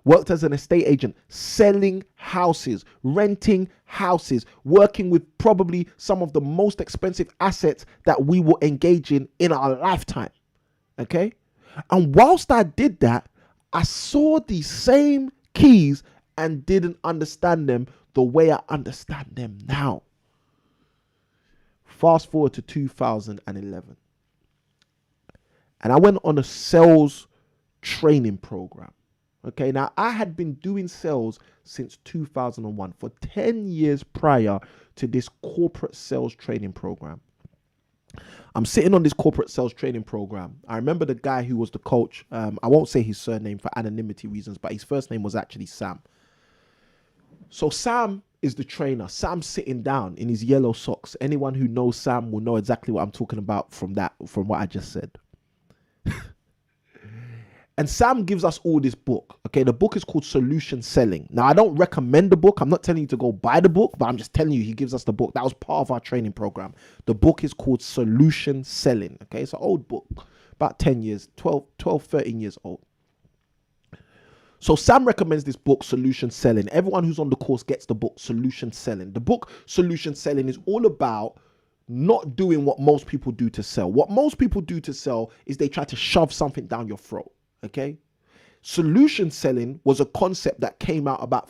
Worked as an estate agent, selling houses, renting houses, working with probably some of the most expensive assets that we will engage in our lifetime, okay? And whilst I did that, I saw these same keys and didn't understand them the way I understand them now. Fast forward to 2011. And I went on a sales training program. Okay, now I had been doing sales since 2001, for 10 years prior to this corporate sales training program. I'm sitting on this corporate sales training program. I remember the guy who was the coach. I won't say his surname for anonymity reasons, but his first name was actually Sam. So Sam is the trainer. Sam's sitting down in his yellow socks. Anyone who knows Sam will know exactly what I'm talking about from what I just said. And Sam gives us all this book. Okay, the book is called Solution Selling. Now, I don't recommend the book. I'm not telling you to go buy the book, but I'm just telling you he gives us the book. That was part of our training program. The book is called Solution Selling. Okay, it's an old book, about 10 years, 12, 13 years old. So Sam recommends this book, Solution Selling. Everyone who's on the course gets the book, Solution Selling. The book, Solution Selling, is all about not doing what most people do to sell. What most people do to sell is they try to shove something down your throat. Okay. Solution selling was a concept that came out about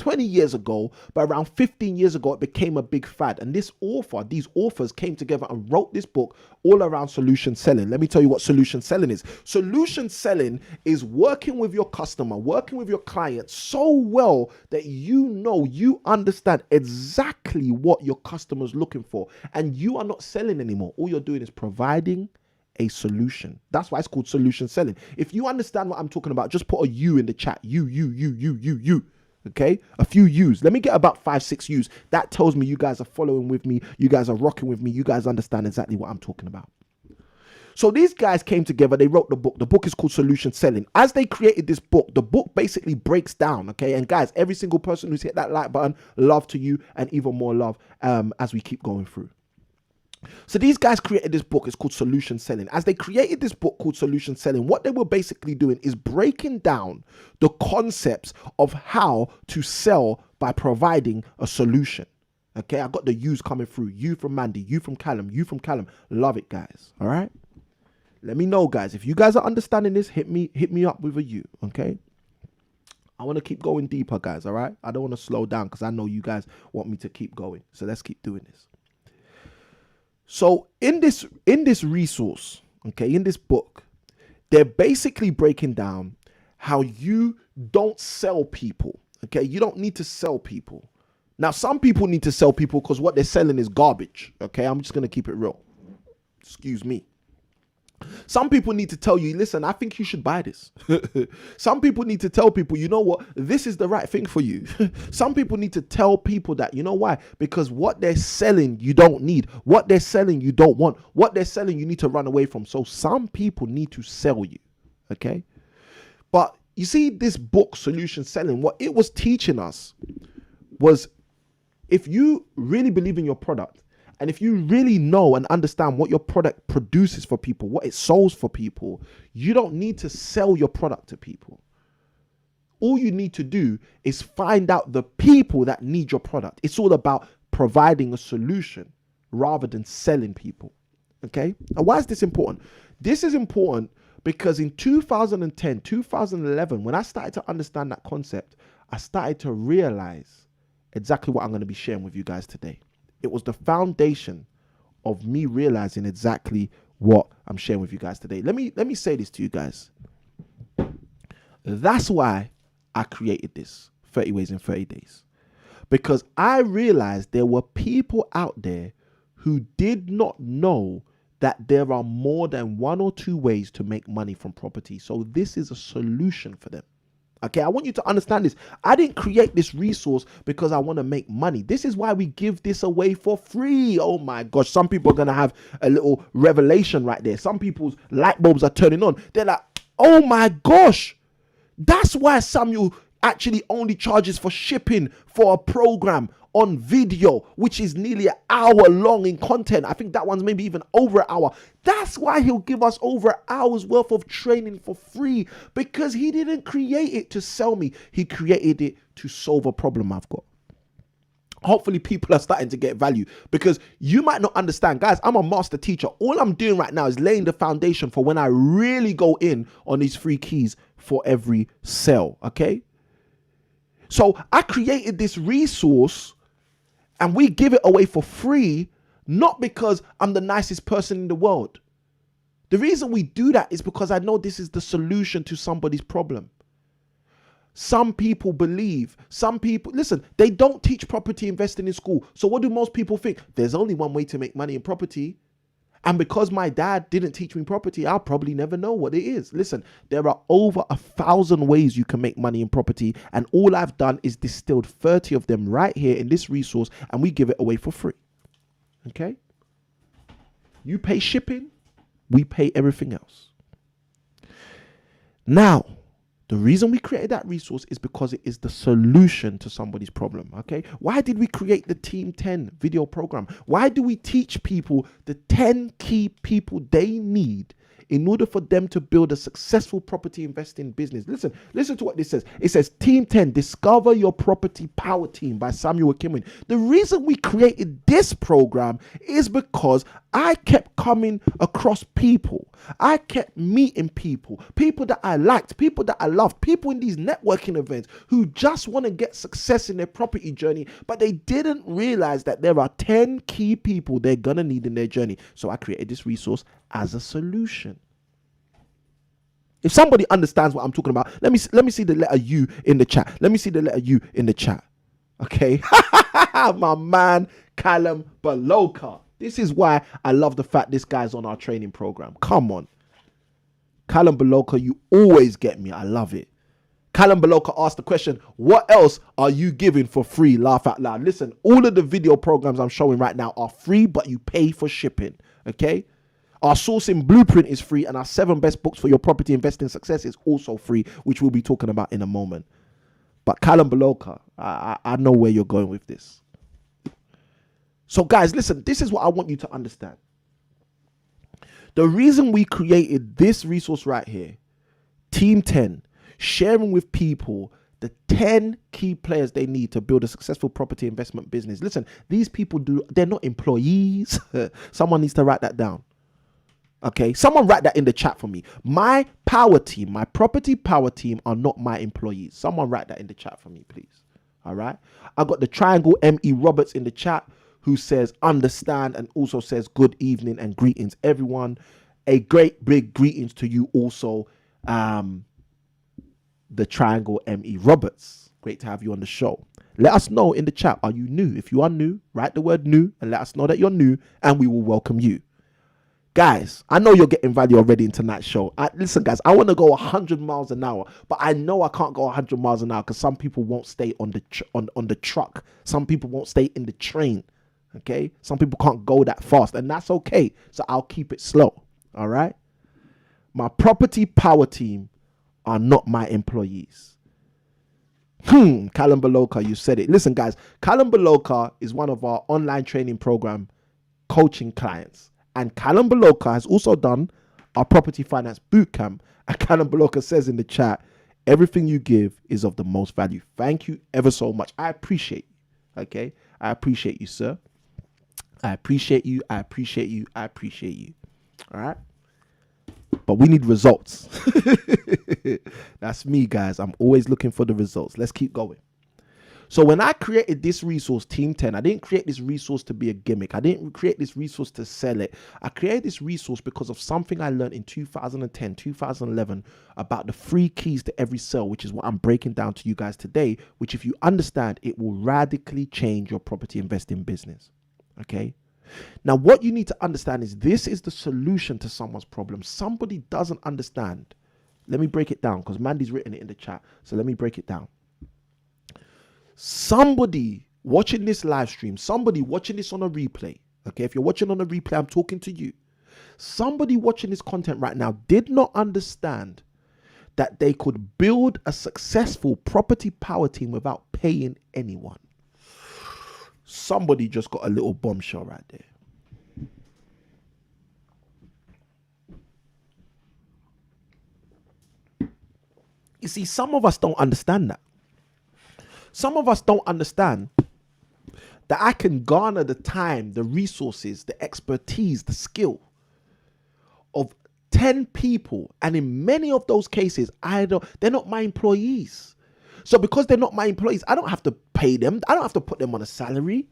20 years ago, but around 15 years ago, it became a big fad. And these authors came together and wrote this book all around solution selling. Let me tell you what solution selling is. Solution selling is working with your customer, working with your client so well that you understand exactly what your customer's looking for. And you are not selling anymore. All you're doing is providing a solution. That's why it's called solution selling. If you understand what I'm talking about, just put a U in the chat. You. Okay, a few U's. Let me get about 5-6 U's. That tells me you guys are following with me. You guys are rocking with me. You guys understand exactly what I'm talking about. So these guys came together. They wrote the book. The book is called Solution Selling. As they created this book, the book basically breaks down. Okay, and guys, every single person who's hit that like button, love to you, and even more love as we keep going through. So these guys created this book. It's called Solution Selling. As they created this book called Solution Selling, what they were basically doing is breaking down the concepts of how to sell by providing a solution. Okay, I got the U's coming through. You from Mandy, you from Callum, you from Callum. Love it, guys. All right. Let me know, guys. If you guys are understanding this, hit me up with a U. Okay. I want to keep going deeper, guys. All right. I don't want to slow down because I know you guys want me to keep going. So let's keep doing this. So in this resource, okay, in this book, they're basically breaking down how you don't sell people. Okay, you don't need to sell people. Now, some people need to sell people because what they're selling is garbage. Okay, I'm just gonna keep it real. Excuse me. Some people need to tell you, listen, I think you should buy this. Some people need to tell people, you know what, this is the right thing for you. Some people need to tell people that, you know why? Because what they're selling, you don't need. What they're selling, you don't want. What they're selling, you need to run away from. So some people need to sell you, okay? But you see, this book, Solution Selling, what it was teaching us was if you really believe in your product, and if you really know and understand what your product produces for people, what it solves for people, you don't need to sell your product to people. All you need to do is find out the people that need your product. It's all about providing a solution rather than selling people. Okay? And why is this important? This is important because in 2010, 2011, when I started to understand that concept, I started to realize exactly what I'm going to be sharing with you guys today. It was the foundation of me realizing exactly what I'm sharing with you guys today. Let me say this to you guys. That's why I created this 30 ways in 30 days. Because I realized there were people out there who did not know that there are more than 1 or 2 ways to make money from property. So this is a solution for them. Okay, I want you to understand this. I didn't create this resource because I want to make money. This is why we give this away for free. Oh my gosh, some people are going to have a little revelation right there. Some people's light bulbs are turning on. They're like, oh my gosh, that's why Samuel actually only charges for shipping for a program on video, which is nearly an hour long in content. I think that one's maybe even over an hour. That's why he'll give us over an hour's worth of training for free, because he didn't create it to sell me. He created it to solve a problem I've got. Hopefully people are starting to get value, because you might not understand. Guys, I'm a master teacher. All I'm doing right now is laying the foundation for when I really go in on these 3 keys for every sale. Okay. So I created this resource and we give it away for free, not because I'm the nicest person in the world. The reason we do that is because I know this is the solution to somebody's problem. Some people believe, listen, they don't teach property investing in school. So what do most people think? There's only one way to make money in property. And because my dad didn't teach me property, I'll probably never know what it is. Listen, there are over 1,000 ways you can make money in property. And all I've done is distilled 30 of them right here in this resource, and we give it away for free. Okay? You pay shipping, we pay everything else. Now, the reason we created that resource is because it is the solution to somebody's problem, okay? Why did we create the Team 10 video program? Why do we teach people the 10 key people they need in order for them to build a successful property investing business. Listen to what this says. It says, Team 10, Discover Your Property Power Team by Samuel Ikhinmwin. The reason we created this program is because I kept coming across people. I kept meeting people that I liked, people that I loved, people in these networking events who just want to get success in their property journey, but they didn't realize that there are 10 key people they're going to need in their journey. So I created this resource as a solution. If somebody understands what I'm talking about, let me see the letter U in the chat. Let me see the letter U in the chat. Okay. My man, Callum Baloka. This is why I love the fact this guy's on our training program. Come on. Callum Baloka, you always get me. I love it. Callum Baloka asked the question, what else are you giving for free? Laugh out loud. Listen, all of the video programs I'm showing right now are free, but you pay for shipping. Okay. Our sourcing blueprint is free, and our 7 best books for your property investing success is also free, which we'll be talking about in a moment. But Callum Baloka, I know where you're going with this. So guys, listen, this is what I want you to understand. The reason we created this resource right here, Team 10, sharing with people the 10 key players they need to build a successful property investment business. Listen, these people they're not employees. Someone needs to write that down. Okay, someone write that in the chat for me. My power team, my property power team are not my employees. Someone write that in the chat for me, please. All right. I got the Triangle M.E. Roberts in the chat, who says understand and also says good evening and greetings, everyone. A great big greetings to you also, the Triangle M.E. Roberts. Great to have you on the show. Let us know in the chat, are you new? If you are new, write the word new and let us know that you're new, and we will welcome you. Guys, I know you're getting value already in tonight's show. Listen, guys, I want to go 100 miles an hour, but I know I can't go 100 miles an hour because some people won't stay on the truck. Some people won't stay in the train. Okay, some people can't go that fast, and that's okay. So I'll keep it slow. All right. My property power team are not my employees. Callum Baloka, you said it. Listen, guys, Callum Baloka is one of our online training program coaching clients. And Callum Baloka has also done our property finance bootcamp. And Callum Baloka says in the chat, everything you give is of the most value. Thank you ever so much. I appreciate you. Okay. I appreciate you, sir. I appreciate you. I appreciate you. I appreciate you. All right. But we need results. That's me, guys. I'm always looking for the results. Let's keep going. So when I created this resource, Team 10, I didn't create this resource to be a gimmick. I didn't create this resource to sell it. I created this resource because of something I learned in 2010, 2011 about the 3 keys to every sale, which is what I'm breaking down to you guys today, which if you understand, it will radically change your property investing business. Okay. Now, what you need to understand is this is the solution to someone's problem. Somebody doesn't understand. Let me break it down because Mandy's written it in the chat. So let me break it down. Somebody watching this live stream, somebody watching this on a replay. Okay. If you're watching on a replay, I'm talking to you. Somebody watching this content right now did not understand that they could build a successful property power team without paying anyone. Somebody just got a little bombshell right there. You see, some of us don't understand that. Some of us don't understand that I can garner the time, the resources, the expertise, the skill of 10 people. And in many of those cases, they're not my employees. So because they're not my employees, I don't have to pay them. I don't have to put them on a salary.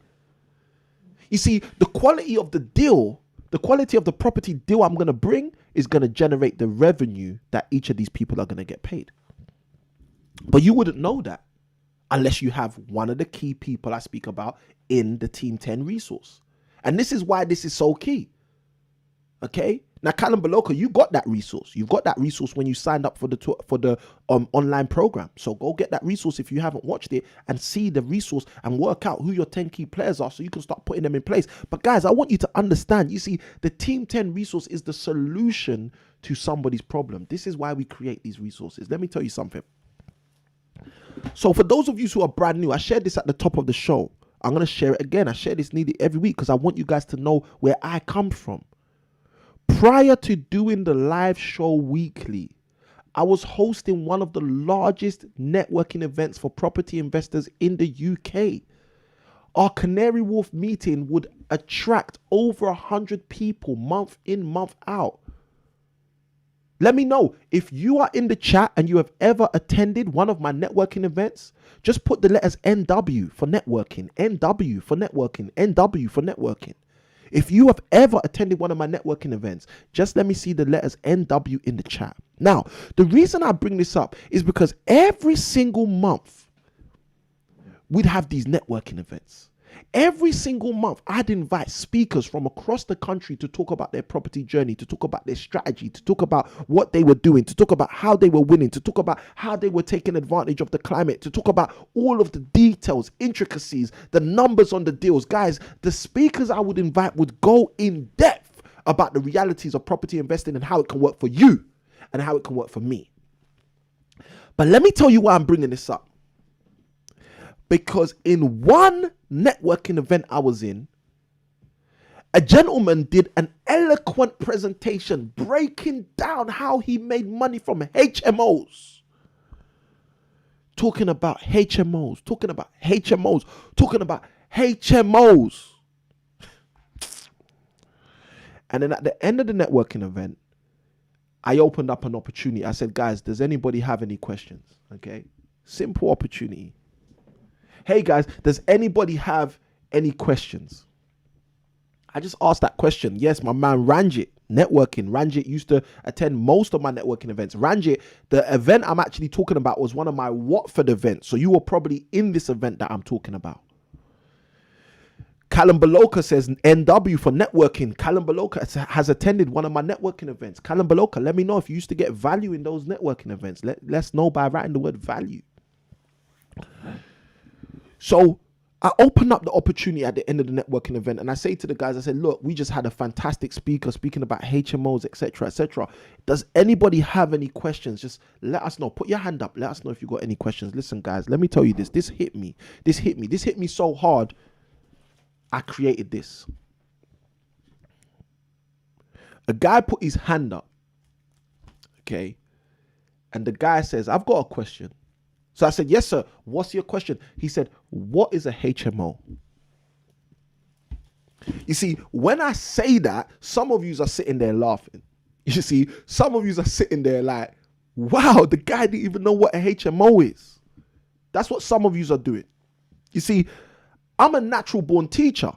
You see, the quality of the deal, the quality of the property deal I'm going to bring is going to generate the revenue that each of these people are going to get paid. But you wouldn't know that unless you have one of the key people I speak about in the Team 10 resource. And this is why this is so key. Okay. Now, Callum Baloka, you got that resource. You've got that resource when you signed up for the online program. So go get that resource if you haven't watched it and see the resource and work out who your 10 key players are so you can start putting them in place. But guys, I want you to understand, you see, the Team 10 resource is the solution to somebody's problem. This is why we create these resources. Let me tell you something. So for those of you who are brand new, I shared this at the top of the show. I'm going to share it again. I share this nearly every week because I want you guys to know where I come from. Prior to doing the live show weekly, I was hosting one of the largest networking events for property investors in the UK. Our Canary Wharf meeting would attract over 100 people month in, month out. Let me know if you are in the chat and you have ever attended one of my networking events. Just put the letters NW for networking, NW for networking, NW for networking. If you have ever attended one of my networking events, just let me see the letters NW in the chat. Now, the reason I bring this up is because every single month, we'd have these networking events. Every single month, I'd invite speakers from across the country to talk about their property journey, to talk about their strategy, to talk about what they were doing, to talk about how they were winning, to talk about how they were taking advantage of the climate, to talk about all of the details, intricacies, the numbers on the deals. Guys, the speakers I would invite would go in depth about the realities of property investing and how it can work for you and how it can work for me. But let me tell you why I'm bringing this up. Because in one networking event I was in, a gentleman did an eloquent presentation breaking down how he made money from HMOs. Talking about HMOs, talking about HMOs, talking about HMOs. And then at the end of the networking event, I opened up an opportunity. I said, guys, does anybody have any questions? Okay, simple opportunity. Hey guys, does anybody have any questions? I just asked that question. Yes, my man Ranjit, networking. Ranjit used to attend most of my networking events. Ranjit, the event I'm actually talking about was one of my Watford events. So you were probably in this event that I'm talking about. Callum Baloka says NW for networking. Callum Baloka has attended one of my networking events. Callum Baloka, let me know if you used to get value in those networking events. Let's know by writing the word value. So I open up the opportunity at the end of the networking event and I say to the guys, I said, look, we just had a fantastic speaker speaking about HMOs, etc., etc. Does anybody have any questions? Just let us know. Put your hand up. Let us know if you got any questions. Listen, guys, let me tell you this. This hit me. This hit me so hard. I created this. A guy put his hand up. Okay. And the guy says, I've got a question. So I said, yes, sir. What's your question? He said, what is a HMO? You see, when I say that, some of you are sitting there laughing. You see, some of you are sitting there like, wow, the guy didn't even know what a HMO is. That's what some of you are doing. You see, I'm a natural born teacher.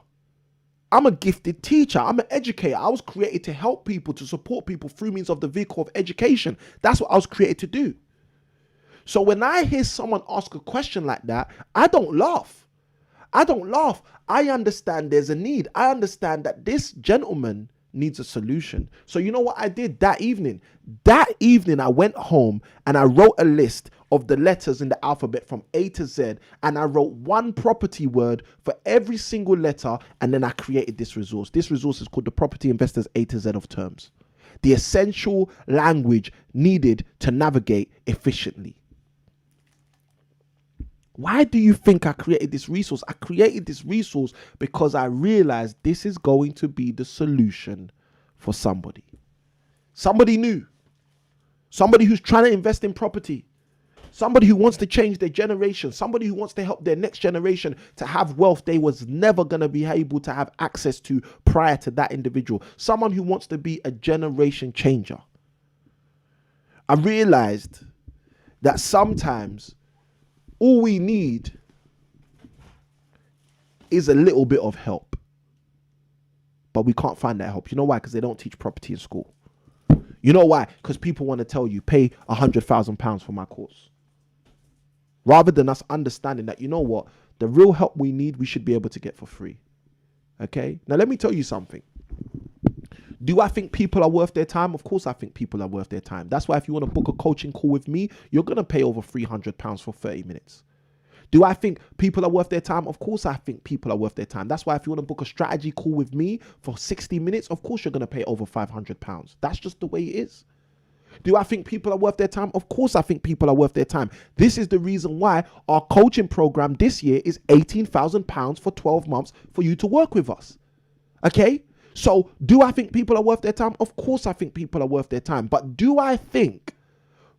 I'm a gifted teacher. I'm an educator. I was created to help people, to support people through means of the vehicle of education. That's what I was created to do. So when I hear someone ask a question like that, I don't laugh. I don't laugh. I understand there's a need. I understand that this gentleman needs a solution. So you know what I did that evening? That evening, I went home and I wrote a list of the letters in the alphabet from A to Z. And I wrote one property word for every single letter. And then I created this resource. This resource is called the Property Investors A to Z of Terms. The essential language needed to navigate efficiently. Why do you think I created this resource? I created this resource because I realized this is going to be the solution for somebody. Somebody new. Somebody who's trying to invest in property. Somebody who wants to change their generation. Somebody who wants to help their next generation to have wealth they was never going to be able to have access to prior to that individual. Someone who wants to be a generation changer. I realized that sometimes all we need is a little bit of help. But we can't find that help. You know why? Because they don't teach property in school. You know why? Because people want to tell you, pay £100,000 for my course. Rather than us understanding that, you know what? The real help we need, we should be able to get for free. Okay? Now, let me tell you something. Do I think people are worth their time? Of course I think people are worth their time. That's why if you want to book a coaching call with me, you're going to pay over £300 for 30 minutes. Do I think people are worth their time? Of course I think people are worth their time. That's why if you want to book a strategy call with me for 60 minutes, of course you're going to pay over £500. That's just the way it is. Do I think people are worth their time? Of course I think people are worth their time. This is the reason why our coaching program this year is £18,000 for 12 months for you to work with us. Okay? So do I think people are worth their time? Of course I think people are worth their time. But do I think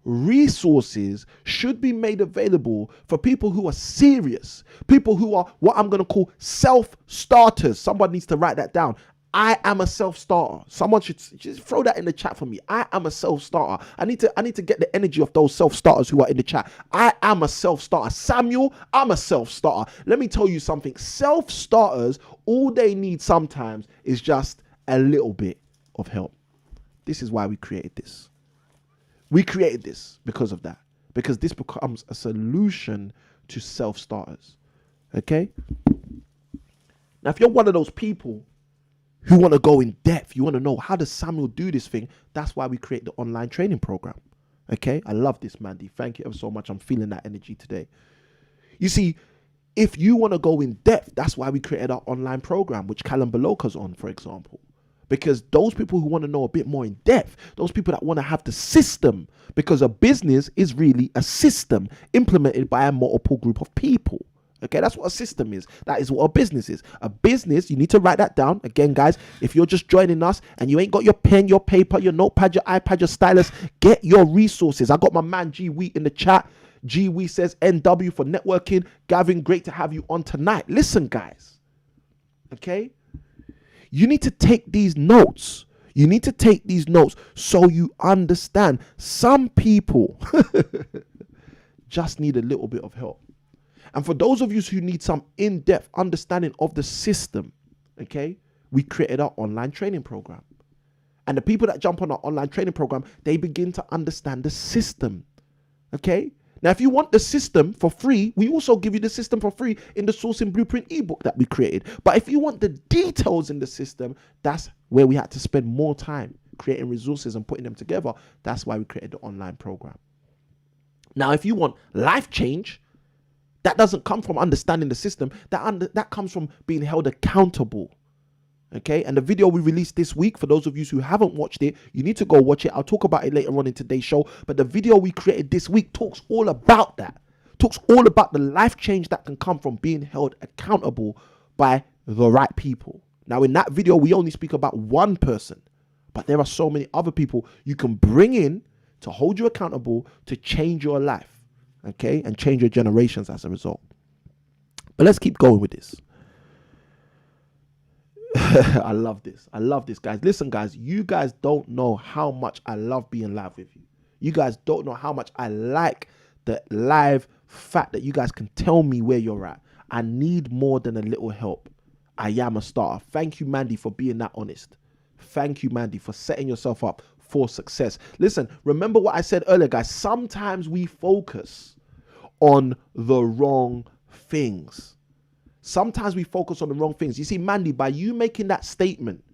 resources should be made available for people who are serious, people who are what I'm going to call self-starters? Somebody needs to write that down. I am a self-starter. Someone should just throw that in the chat for me. I am a self-starter. I need to get the energy of those self-starters who are in the chat. I am a self-starter. Samuel, I'm a self-starter. Let me tell you something. Self-starters, all they need sometimes is just a little bit of help. This is why we created this. We created this because of that. Because this becomes a solution to self-starters. Okay? Now, if you're one of those people who want to go in depth, you want to know, how does Samuel do this thing? That's why we create the online training program. Okay? I love this, Mandy. Thank you ever so much. I'm feeling that energy today. You see, if you want to go in depth, that's why we created our online program, which Callum Beloka's on, for example. Because those people who want to know a bit more in depth, those people that want to have the system, because a business is really a system implemented by a multiple group of people. Okay, that's what a system is. That is what a business is. A business, you need to write that down. Again, guys, if you're just joining us and you ain't got your pen, your paper, your notepad, your iPad, your stylus, get your resources. I got my man G Wheat in the chat. G Wheat says NW for networking. Gavin, great to have you on tonight. Listen, guys. Okay? You need to take these notes. You need to take these notes so you understand. Some people just need a little bit of help. And for those of you who need some in-depth understanding of the system, okay, we created our online training program. And the people that jump on our online training program, they begin to understand the system, okay? Now, if you want the system for free, we also give you the system for free in the Sourcing Blueprint ebook that we created. But if you want the details in the system, that's where we had to spend more time creating resources and putting them together. That's why we created the online program. Now, if you want life change, that doesn't come from understanding the system. That comes from being held accountable. Okay, and the video we released this week, for those of you who haven't watched it, you need to go watch it. I'll talk about it later on in today's show. But the video we created this week talks all about that. Talks all about the life change that can come from being held accountable by the right people. Now, in that video, we only speak about one person, but there are so many other people you can bring in to hold you accountable to change your life, okay, and change your generations as a result. But let's keep going with this. I love this. I love this, guys. Listen, guys, you guys don't know how much I love being live with you. You guys don't know how much I like the live fact that you guys can tell me where you're at. I need more than a little help. I am a starter. Thank you, Mandy, for being that honest. Thank you, Mandy, for setting yourself up for success. Listen, remember what I said earlier, guys. Sometimes we focus on the wrong things. Sometimes we focus on the wrong things. You see, Mandy, by you making that statement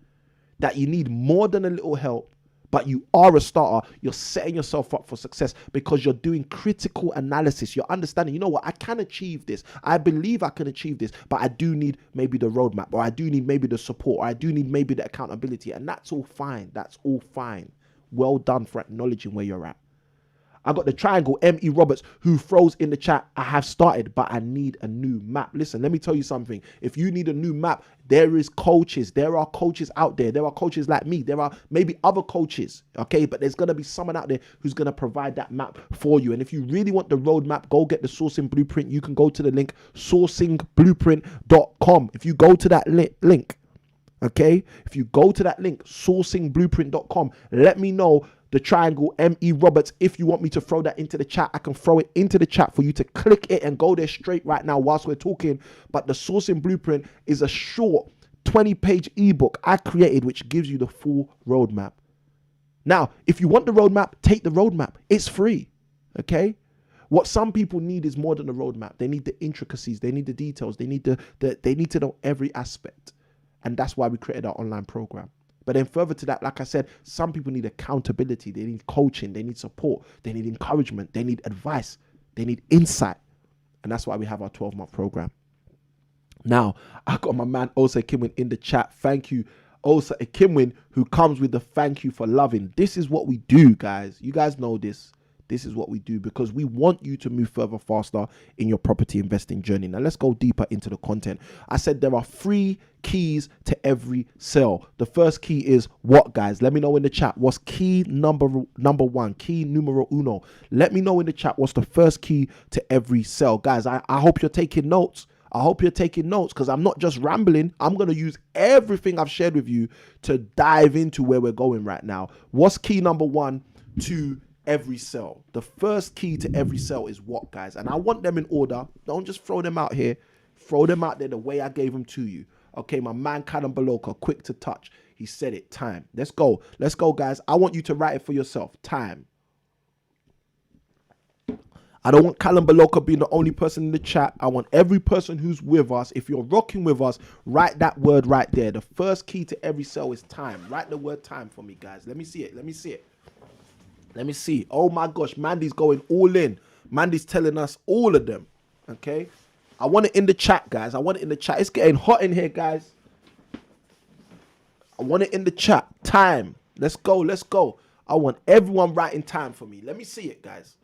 that you need more than a little help, but you are a starter, you're setting yourself up for success because you're doing critical analysis. You're understanding, you know what, I can achieve this. I believe I can achieve this, but I do need maybe the roadmap, or I do need maybe the support, or I do need maybe the accountability. And that's all fine. That's all fine. Well done for acknowledging where you're at. I got the triangle, M.E. Roberts, who throws in the chat, I have started, but I need a new map. Listen, let me tell you something. If you need a new map, there is coaches. There are coaches out there. There are coaches like me. There are maybe other coaches, okay? But there's going to be someone out there who's going to provide that map for you. And if you really want the roadmap, go get the Sourcing Blueprint. You can go to the link, sourcingblueprint.com. If you go to that link, okay? If you go to that link, sourcingblueprint.com, let me know, the triangle, M.E. Roberts, if you want me to throw that into the chat, I can throw it into the chat for you to click it and go there straight right now whilst we're talking. But the Sourcing Blueprint is a short 20-page ebook I created which gives you the full roadmap. Now, if you want the roadmap, take the roadmap. It's free, okay? What some people need is more than a roadmap. They need the intricacies. They need the details. They need they need to know every aspect. And that's why we created our online program. But then further to that, like I said, some people need accountability. They need coaching. They need support. They need encouragement. They need advice. They need insight. And that's why we have our 12-month program. Now, I got my man Osa Ikhinmwin in the chat. Thank you, Osa Ikhinmwin, who comes with the thank you for loving. This is what we do, guys. You guys know this. This is what we do because we want you to move further faster in your property investing journey. Now let's go deeper into the content. I said there are 3 keys to every sale. The first key is what, guys? Let me know in the chat. What's key number 1? Key numero uno. Let me know in the chat what's the first key to every sale. Guys, I hope you're taking notes. I hope you're taking notes because I'm not just rambling. I'm going to use everything I've shared with you to dive into where we're going right now. What's key number 1 to every sale? The first key to every sale is what, guys? And I want them in order. Don't just throw them out here. Throw them out there the way I gave them to you. Okay, my man Callum Baloka, quick to touch. He said it, time. Let's go. Let's go, guys. I want you to write it for yourself. Time. I don't want Callum Baloka being the only person in the chat. I want every person who's with us. If you're rocking with us, write that word right there. The first key to every sale is time. Write the word time for me, guys. Let me see it. Let me see it. Let me see. Oh my gosh, Mandy's going all in. Mandy's telling us all of them. Okay. I want it in the chat, guys. I want it in the chat. It's getting hot in here, guys. I want it in the chat. Time. Let's go. Let's go. I want everyone writing time for me. Let me see it, guys.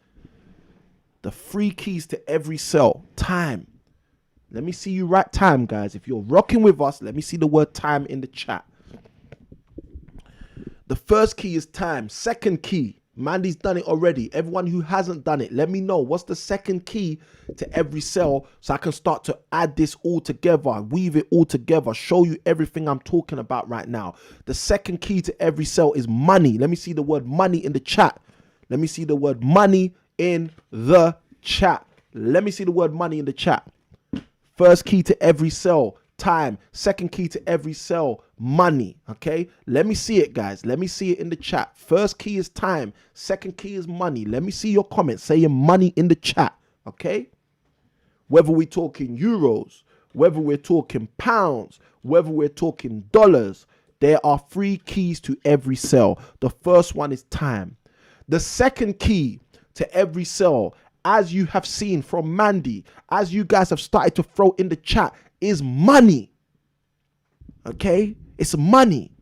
The 3 keys to every sale. Time. Let me see you write time, guys. If you're rocking with us, let me see the word time in the chat. The first key is time. Second key. Mandy's done it already. Everyone who hasn't done it, let me know. What's the second key to every sale so I can start to add this all together, weave it all together, show you everything I'm talking about right now. The second key to every sale is money. Let me see the word money in the chat. Let me see the word money in the chat. Let me see the word money in the chat. First key to every sale, time. Second key to every sale, money. Okay, let me see it, guys. Let me see it in the chat. First key is time. Second key is money. Let me see your comments saying money in the chat. Okay, whether we're talking euros, whether we're talking pounds, whether we're talking dollars, there are 3 keys to every sale. The first one is time. The second key to every sale, as you have seen from Mandy, as you guys have started to throw in the chat, is money. Okay, it's money.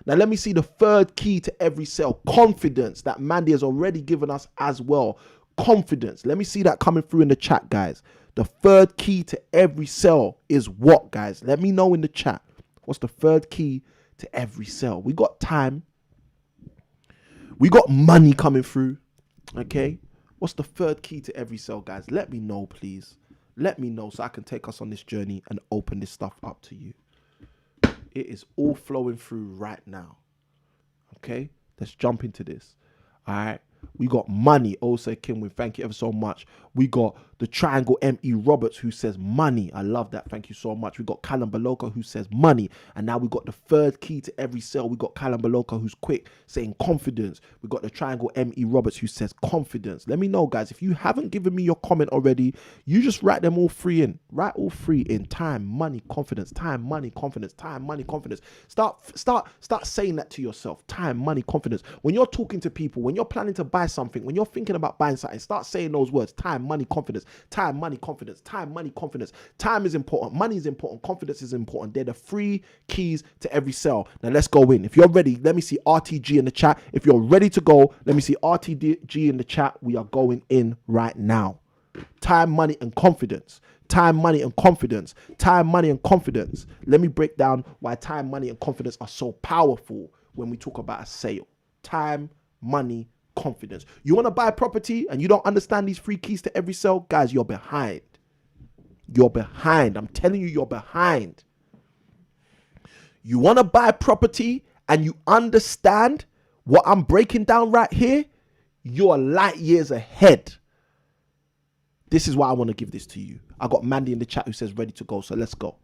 Now let me see the third key to every sale, confidence, that Mandy has already given us as well. Confidence. Let me see that coming through in the chat, guys. The third key to every sale is what, guys? Let me know in the chat. What's the third key to every sale? We got time. We got money coming through. Okay. What's the third key to every sale, guys? Let me know, please. Let me know so I can take us on this journey and open this stuff up to you. It is all flowing through right now. Okay, let's jump into this. All right. We got money. Also, Ikhinmwin, thank you ever so much. We got the Triangle M.E. Roberts who says money. I love that. Thank you so much. We got Callum Baloka who says money. And now we got the third key to every sale. We got Callum Baloka who's quick saying confidence. We got the Triangle M.E. Roberts who says confidence. Let me know, guys. If you haven't given me your comment already, you just write them all 3 in. Write all 3 in. Time, money, confidence. Time, money, confidence. Time, money, confidence. Start saying that to yourself. Time, money, confidence. When you're talking to people, when you're planning to buy something, when you're thinking about buying something, start saying those words. Time, money, confidence. Time, money, confidence. Time, money, confidence. Time is important. Money is important. Confidence is important. They're the 3 keys to every sale. Now let's go in. If you're ready, let me see RTG in the chat. If you're ready to go, let me see RTG in the chat. We are going in right now. Time, money, and confidence. Time, money, and confidence. Time, money, and confidence. Let me break down why time, money, and confidence are so powerful when we talk about a sale. Time, money, confidence. You want to buy a property and you don't understand these 3 keys to every sale? Guys, you're behind. You're behind. I'm telling you, you're behind. You want to buy a property and you understand what I'm breaking down right here? You're light years ahead. This is why I want to give this to you. I got Mandy in the chat who says ready to go. So let's go.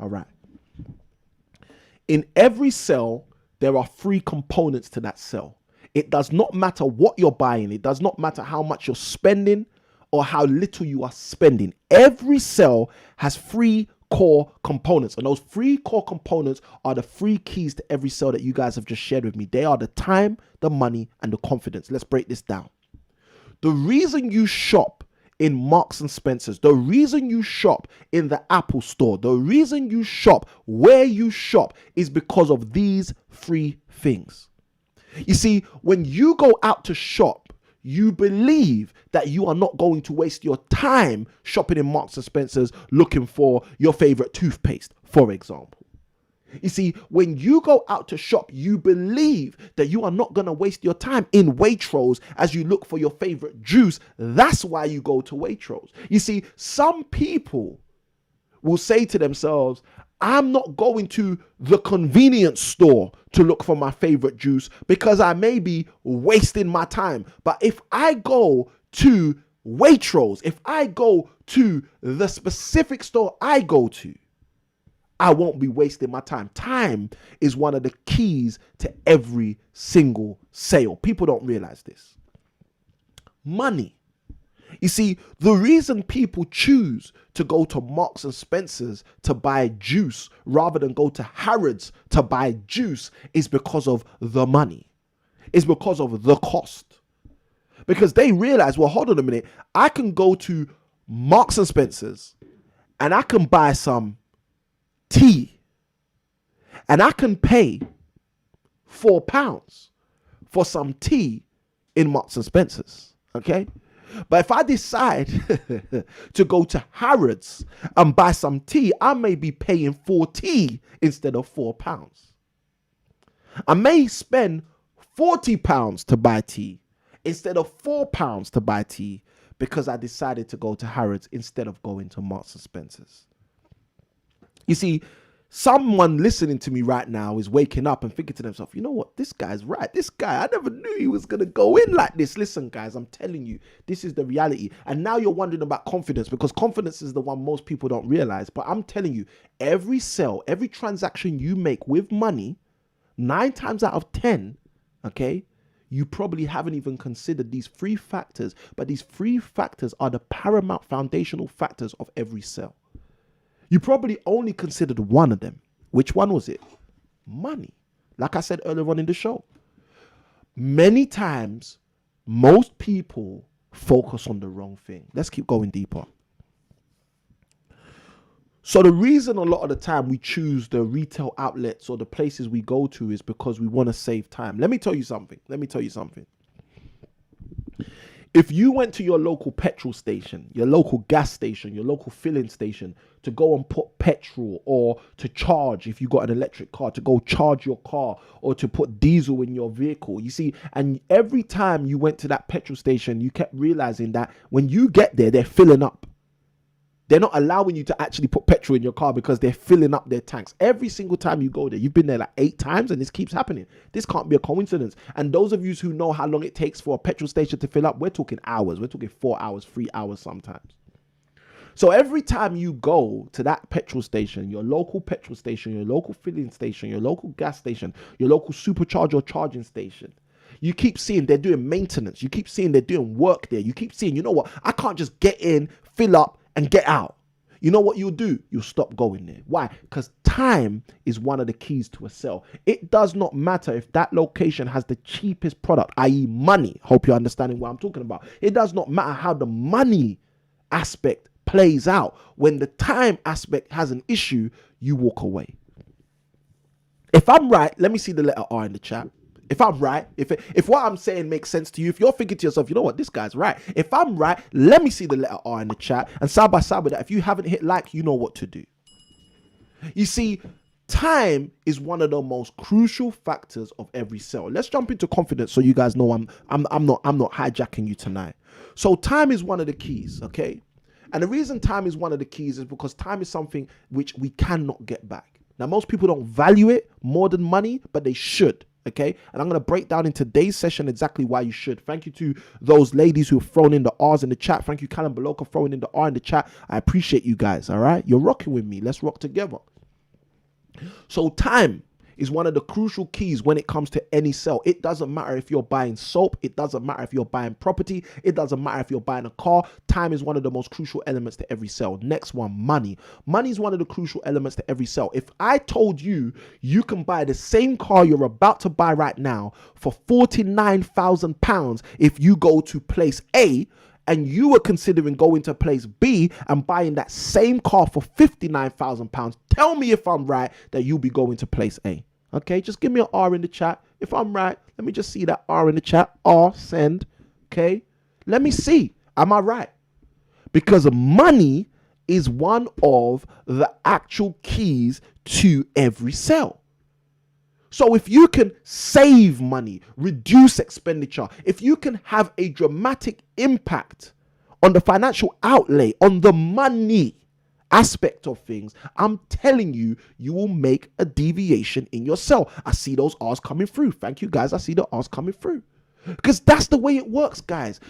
All right. In every sale, there are 3 components to that sale. It does not matter what you're buying. It does not matter how much you're spending or how little you are spending. Every sale has 3 core components. And those 3 core components are the 3 keys to every sale that you guys have just shared with me. They are the time, the money, and the confidence. Let's break this down. The reason you shop in Marks and Spencer's, the reason you shop in the Apple store, the reason you shop where you shop is because of these 3 things. You see, when you go out to shop, you believe that you are not going to waste your time shopping in Marks and Spencer's looking for your favorite toothpaste, for example. You see, when you go out to shop, you believe that you are not going to waste your time in Waitrose as you look for your favorite juice. That's why you go to Waitrose. You see, some people will say to themselves, I'm not going to the convenience store to look for my favorite juice because I may be wasting my time. But if I go to Waitrose, if I go to the specific store I go to, I won't be wasting my time. Time is one of the keys to every single sale. People don't realize this. Money. You see, the reason people choose to go to Marks and Spencer's to buy juice rather than go to Harrods to buy juice is because of the money. It's because of the cost. Because they realize, well, hold on a minute. I can go to Marks and Spencer's and I can buy some tea and I can pay £4 for some tea in Marks and Spencer's. Okay. But if I decide to go to Harrods and buy some tea, I may be paying for tea instead of £4. I may spend £40 to buy tea instead of £4 to buy tea because I decided to go to Harrods instead of going to Marks and Spencer's. You see, someone listening to me right now is waking up and thinking to themselves, you know what, this guy's right. This guy, I never knew he was going to go in like this. Listen, guys, I'm telling you, this is the reality. And now you're wondering about confidence because confidence is the one most people don't realize. But I'm telling you, every sale, every transaction you make with money, 9 times out of 10, okay, you probably haven't even considered these 3 factors. But these 3 factors are the paramount foundational factors of every sale. You probably only considered one of them. Which one was it? Money. Like I said earlier on in the show. Many times, most people focus on the wrong thing. Let's keep going deeper. So the reason a lot of the time we choose the retail outlets or the places we go to is because we want to save time. Let me tell you something. If you went to your local petrol station, your local gas station, your local filling station to go and put petrol or to charge, if you got an electric car, to go charge your car or to put diesel in your vehicle, you see, and every time you went to that petrol station, you kept realizing that when you get there, they're filling up. They're not allowing you to actually put petrol in your car because they're filling up their tanks. Every single time you go there, you've been there like 8 times and this keeps happening. This can't be a coincidence. And those of you who know how long it takes for a petrol station to fill up, we're talking hours. We're talking 4 hours, 3 hours sometimes. So every time you go to that petrol station, your local petrol station, your local filling station, your local gas station, your local supercharger or charging station, you keep seeing they're doing maintenance. You keep seeing they're doing work there. You keep seeing, you know what? I can't just get in, fill up, and get out. You know what you'll do? You'll stop going there. Why? Because time is one of the keys to a sale. It does not matter if that location has the cheapest product, i.e. money. Hope you're understanding what I'm talking about. It does not matter how the money aspect plays out. When the time aspect has an issue, you walk away. If I'm right, let me see the letter R in the chat. If I'm right, if what I'm saying makes sense to you, if you're thinking to yourself, you know what, this guy's right. If I'm right, let me see the letter R in the chat. And side by side with that, if you haven't hit like, you know what to do. You see, time is one of the most crucial factors of every sale. Let's jump into confidence so you guys know I'm not hijacking you tonight. So time is one of the keys, okay? And the reason time is one of the keys is because time is something which we cannot get back. Now, most people don't value it more than money, but they should. Okay, and I'm going to break down in today's session exactly why you should. Thank you to those ladies who have thrown in the R's in the chat. Thank you, Callum Baloka, throwing in the R in the chat. I appreciate you guys. All right, you're rocking with me. Let's rock together. So time is one of the crucial keys when it comes to any sale. It doesn't matter if you're buying soap. It doesn't matter if you're buying property. It doesn't matter if you're buying a car. Time is one of the most crucial elements to every sale. Next one, money. Money is one of the crucial elements to every sale. If I told you you can buy the same car you're about to buy right now for £49,000 if you go to place A, and you were considering going to place B and buying that same car for £59,000, tell me if I'm right that you'll be going to place A. Okay, just give me an R in the chat. If I'm right, let me just see that R in the chat. R, send. Okay? Let me see. Am I right? Because money is one of the actual keys to every sale. So if you can save money, reduce expenditure, if you can have a dramatic impact on the financial outlay, on the money aspect of things, I'm telling you, you will make a deviation in your sale. I see those R's coming through. Thank you, guys. I see the R's coming through. Because that's the way it works, guys.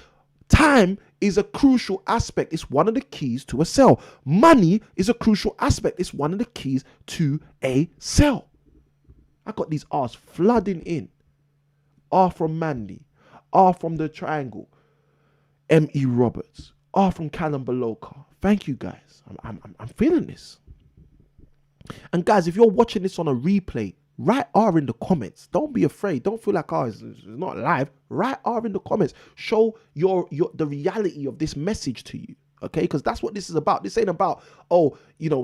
Time is a crucial aspect. It's one of the keys to a sale. Money is a crucial aspect. It's one of the keys to a sale. I got these R's flooding in. R from Mandy. R from the Triangle. M.E. Roberts. R from Callum Baloka. Thank you, guys. I'm feeling this. And guys, if you're watching this on a replay, write R in the comments. Don't be afraid. Don't feel like, it's not live. Write R in the comments. Show the reality of this message to you. Okay? Because that's what this is about. This ain't about,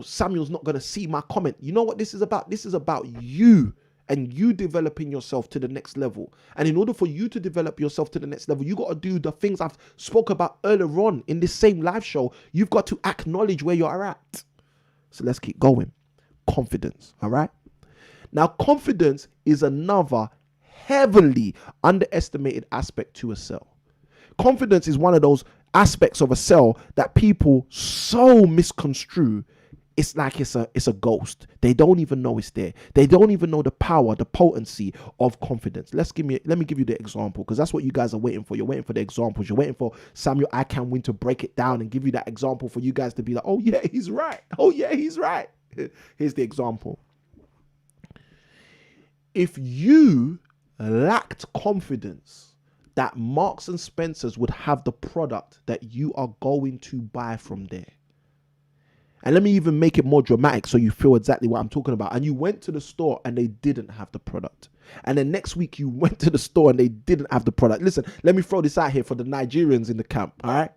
Samuel's not going to see my comment. You know what this is about? This is about you and you developing yourself to the next level. And in order for you to develop yourself to the next level, you got to do the things I've spoke about earlier on in this same live show. You've got to acknowledge where you're at. So let's keep going. Confidence. All right? Now, confidence is another heavily underestimated aspect to a sell. Confidence is one of those aspects of a sell that people so misconstrue. It's like it's a ghost. They don't even know it's there. They don't even know the power, the potency of confidence. Let me give you the example, because that's what you guys are waiting for. You're waiting for the examples. You're waiting for Samuel Ikhinmwin to break it down and give you that example for you guys to be like, oh yeah, he's right. Oh yeah, he's right. Here's the example. If you lacked confidence that Marks and Spencer's would have the product that you are going to buy from there, and let me even make it more dramatic so you feel exactly what I'm talking about, and you went to the store and they didn't have the product, and then next week you went to the store and they didn't have the product. Listen, let me throw this out here for the Nigerians in the camp, all right?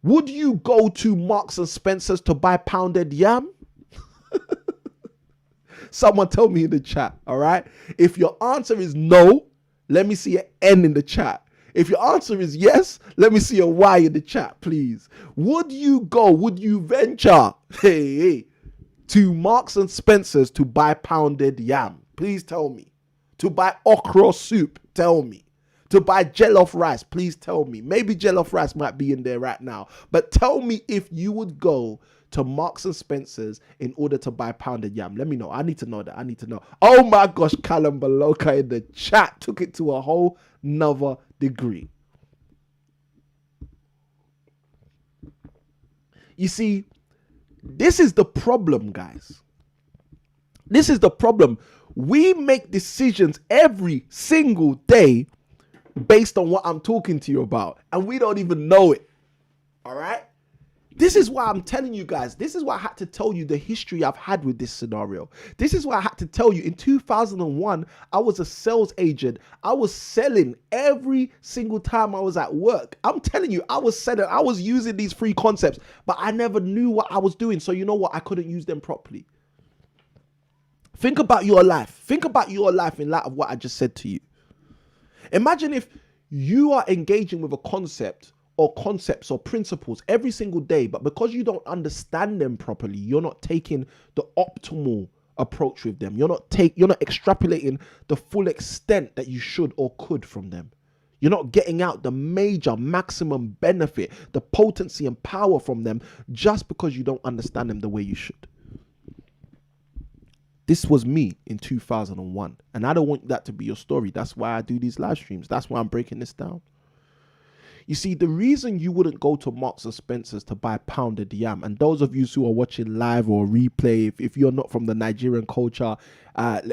Would you go to Marks and Spencer's to buy pounded yam? Someone tell me in the chat, all right? If your answer is no, let me see an N in the chat. If your answer is yes, let me see a Y in the chat, please. Would you venture, to Marks and Spencer's to buy pounded yam? Please tell me. To buy okra soup? Tell me. To buy jollof rice? Please tell me. Maybe jollof rice might be in there right now. But tell me if you would go to Marks and Spencer's in order to buy pounded yam. Let me know. I need to know that. I need to know. Oh my gosh, Callum Baloka in the chat took it to a whole nother degree. You see, this is the problem, guys. This is the problem. We make decisions every single day based on what I'm talking to you about, and we don't even know it. All right? This is why I'm telling you guys, this is why I had to tell you the history I've had with this scenario. This is why I had to tell you in 2001, I was a sales agent. I was selling every single time I was at work. I'm telling you, I was selling, I was using these free concepts, but I never knew what I was doing. So you know what? I couldn't use them properly. Think about your life. Think about your life in light of what I just said to you. Imagine if you are engaging with a concept or concepts or principles every single day, but because you don't understand them properly, you're not taking the optimal approach with them. You're not extrapolating the full extent that you should or could from them. You're not getting out the major maximum benefit, the potency and power from them just because you don't understand them the way you should. This was me in 2001, and I don't want that to be your story. That's why I do these live streams. That's why I'm breaking this down. You see, the reason you wouldn't go to Marks and Spencer's to buy pounded yam, and those of you who are watching live or replay, if you're not from the Nigerian culture,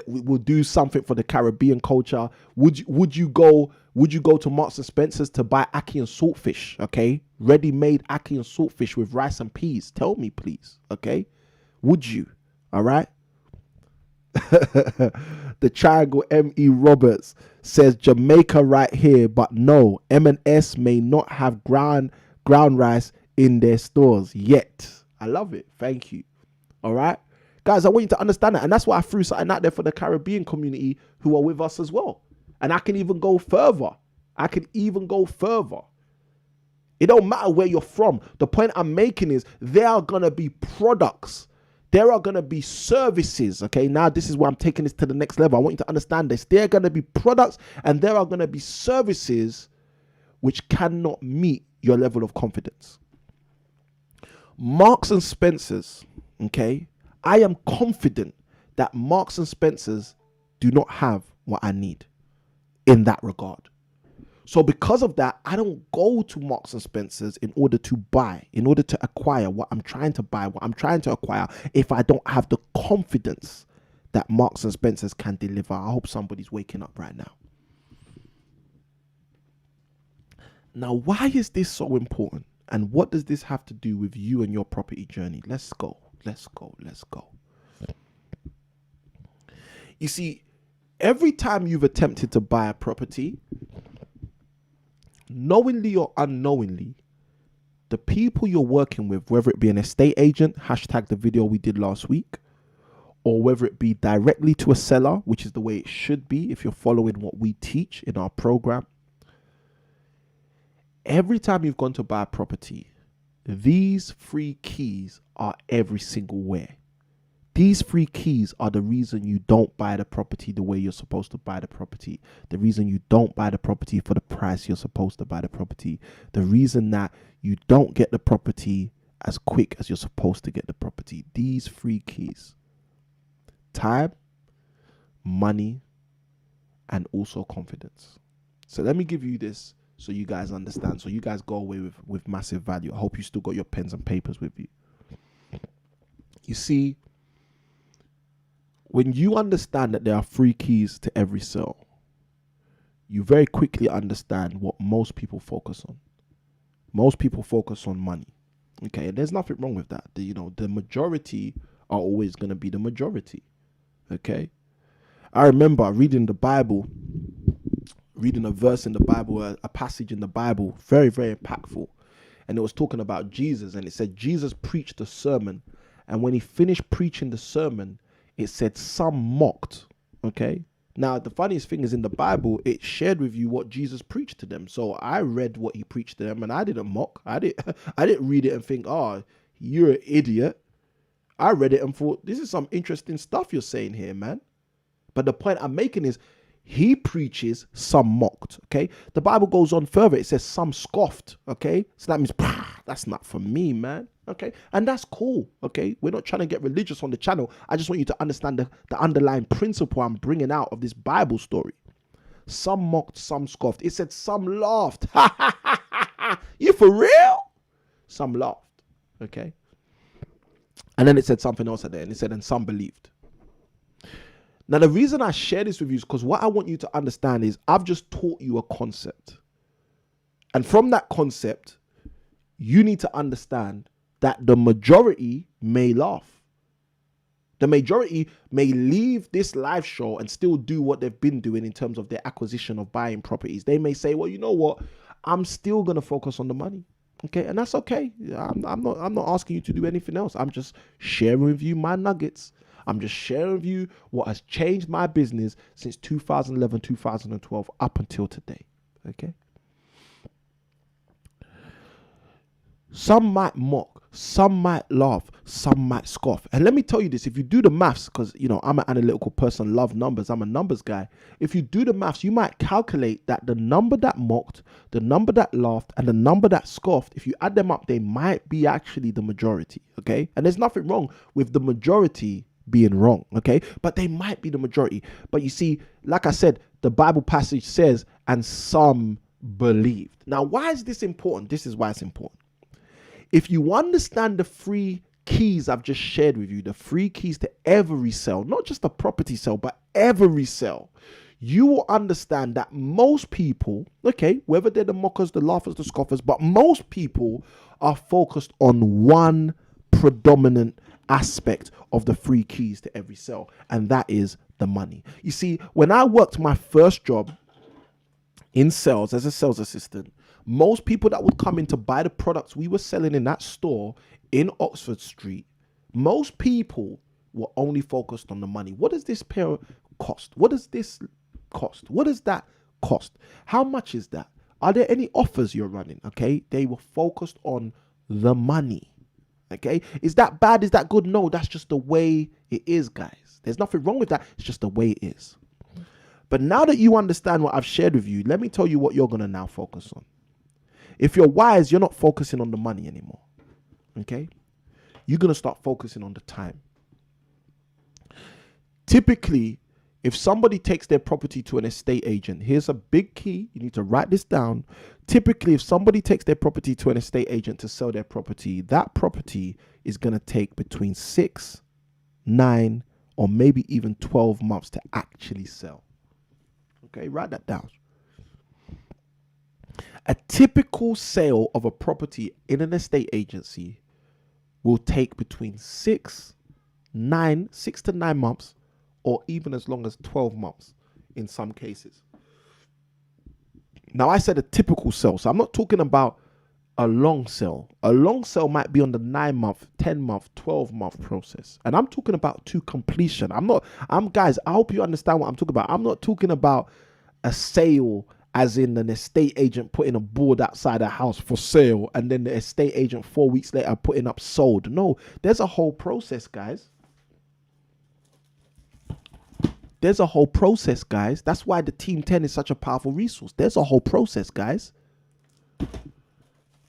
we'll do something for the Caribbean culture. Would you go to Marks and Spencer's to buy ackee and saltfish? Okay, ready-made ackee and saltfish with rice and peas. Tell me, please. Okay, would you? All right. The Triangle M.E. Roberts says Jamaica right here, but no, M&S may not have ground rice in their stores yet. I love it. Thank you. All right, guys, I want you to understand that, and that's why I threw something out there for the Caribbean community who are with us as well. And I can even go further. I can even go further. It don't matter where you're from. The point I'm making is there are going to be products. There are going to be services. Okay, now this is where I'm taking this to the next level. I want you to understand this. There are going to be products and there are going to be services which cannot meet your level of confidence. Marks and Spencer's, okay? I am confident that Marks and Spencer's do not have what I need in that regard. So because of that, I don't go to Marks and Spencer's in order to buy, in order to acquire what I'm trying to buy, what I'm trying to acquire, if I don't have the confidence that Marks and Spencer's can deliver. I hope somebody's waking up right now. Now, why is this so important? And what does this have to do with you and your property journey? Let's go. You see, every time you've attempted to buy a property, knowingly or unknowingly, the people you're working with, whether it be an estate agent, hashtag the video we did last week, or whether it be directly to a seller, which is the way it should be if you're following what we teach in our program, every time you've gone to buy a property, these free keys are every single where. These free keys are the reason you don't buy the property the way you're supposed to buy the property. The reason you don't buy the property for the price you're supposed to buy the property. The reason that you don't get the property as quick as you're supposed to get the property. These free keys. Time, money, and also confidence. So let me give you this so you guys understand. So you guys go away with massive value. I hope you still got your pens and papers with you. You see, when you understand that there are free keys to every sale, you very quickly understand what most people focus on. Most people focus on money. Okay, and there's nothing wrong with that. The majority are always going to be the majority. Okay, I remember reading the Bible, reading a verse in the Bible, a passage in the Bible, very, very impactful. And it was talking about Jesus, and it said Jesus preached a sermon. And when he finished preaching the sermon, it said some mocked. Okay. Now, the funniest thing is in the Bible, it shared with you what Jesus preached to them. So I read what he preached to them and I didn't mock. I didn't read it and think, oh, you're an idiot. I read it and thought, this is some interesting stuff you're saying here, man. But the point I'm making is he preaches, some mocked. Okay. The Bible goes on further. It says some scoffed. Okay. So that means, that's not for me, man. Okay. And that's cool. Okay. We're not trying to get religious on the channel. I just want you to understand the underlying principle I'm bringing out of this Bible story. Some mocked, some scoffed. It said some laughed. You for real? Some laughed. Okay. And then it said something else at the end. It said, and some believed. Now, the reason I share this with you is because what I want you to understand is I've just taught you a concept. And from that concept, you need to understand that the majority may laugh. The majority may leave this live show and still do what they've been doing in terms of their acquisition of buying properties. They may say, well, you know what? I'm still going to focus on the money. Okay. And that's okay. I'm not asking you to do anything else. I'm just sharing with you my nuggets. I'm just sharing with you what has changed my business since 2011, 2012 up until today. Okay. Some might mock, some might laugh, some might scoff. And let me tell you this, if you do the maths, because, I'm an analytical person, love numbers, I'm a numbers guy. If you do the maths, you might calculate that the number that mocked, the number that laughed, and the number that scoffed, if you add them up, they might be actually the majority. Okay. And there's nothing wrong with the majority being wrong. Okay. But they might be the majority. But you see, like I said, the Bible passage says, and some believed. Now, why is this important? This is why it's important. If you understand the free keys I've just shared with you, the free keys to every sale, not just a property sale, but every sale, you will understand that most people, okay, whether they're the mockers, the laughers, the scoffers, but most people are focused on one predominant aspect of the free keys to every sale, and that is the money. You see, when I worked my first job in sales as a sales assistant, most people that would come in to buy the products we were selling in that store in Oxford Street, most people were only focused on the money. What does this pair cost? What does this cost? What does that cost. How much is that? Are there any offers you're running? Okay. They were focused on the money. Okay. Is that bad? Is that good? No, that's just the way it is, guys. There's nothing wrong with that. It's just the way it is. But now that you understand what I've shared with you, let me tell you what you're going to now focus on. If you're wise, you're not focusing on the money anymore. Okay. You're going to start focusing on the time. Typically, if somebody takes their property to an estate agent, here's a big key. You need to write this down. Typically, if somebody takes their property to an estate agent to sell their property, that property is going to take between 6, 9, or maybe even 12 months to actually sell. Okay, write that down. A typical sale of a property in an estate agency will take between 6 to 9 months, or even as long as 12 months in some cases. Now, I said a typical sale, so I'm not talking about a long sale. A long sale might be on the 9-month, 10-month, 12-month process. And I'm talking about to completion. Guys, I hope you understand what I'm talking about. I'm not talking about a sale as in an estate agent putting a board outside a house for sale and then the estate agent 4 weeks later putting up sold. No, there's a whole process, guys. There's a whole process, guys. That's why the Team 10 is such a powerful resource. There's a whole process, guys.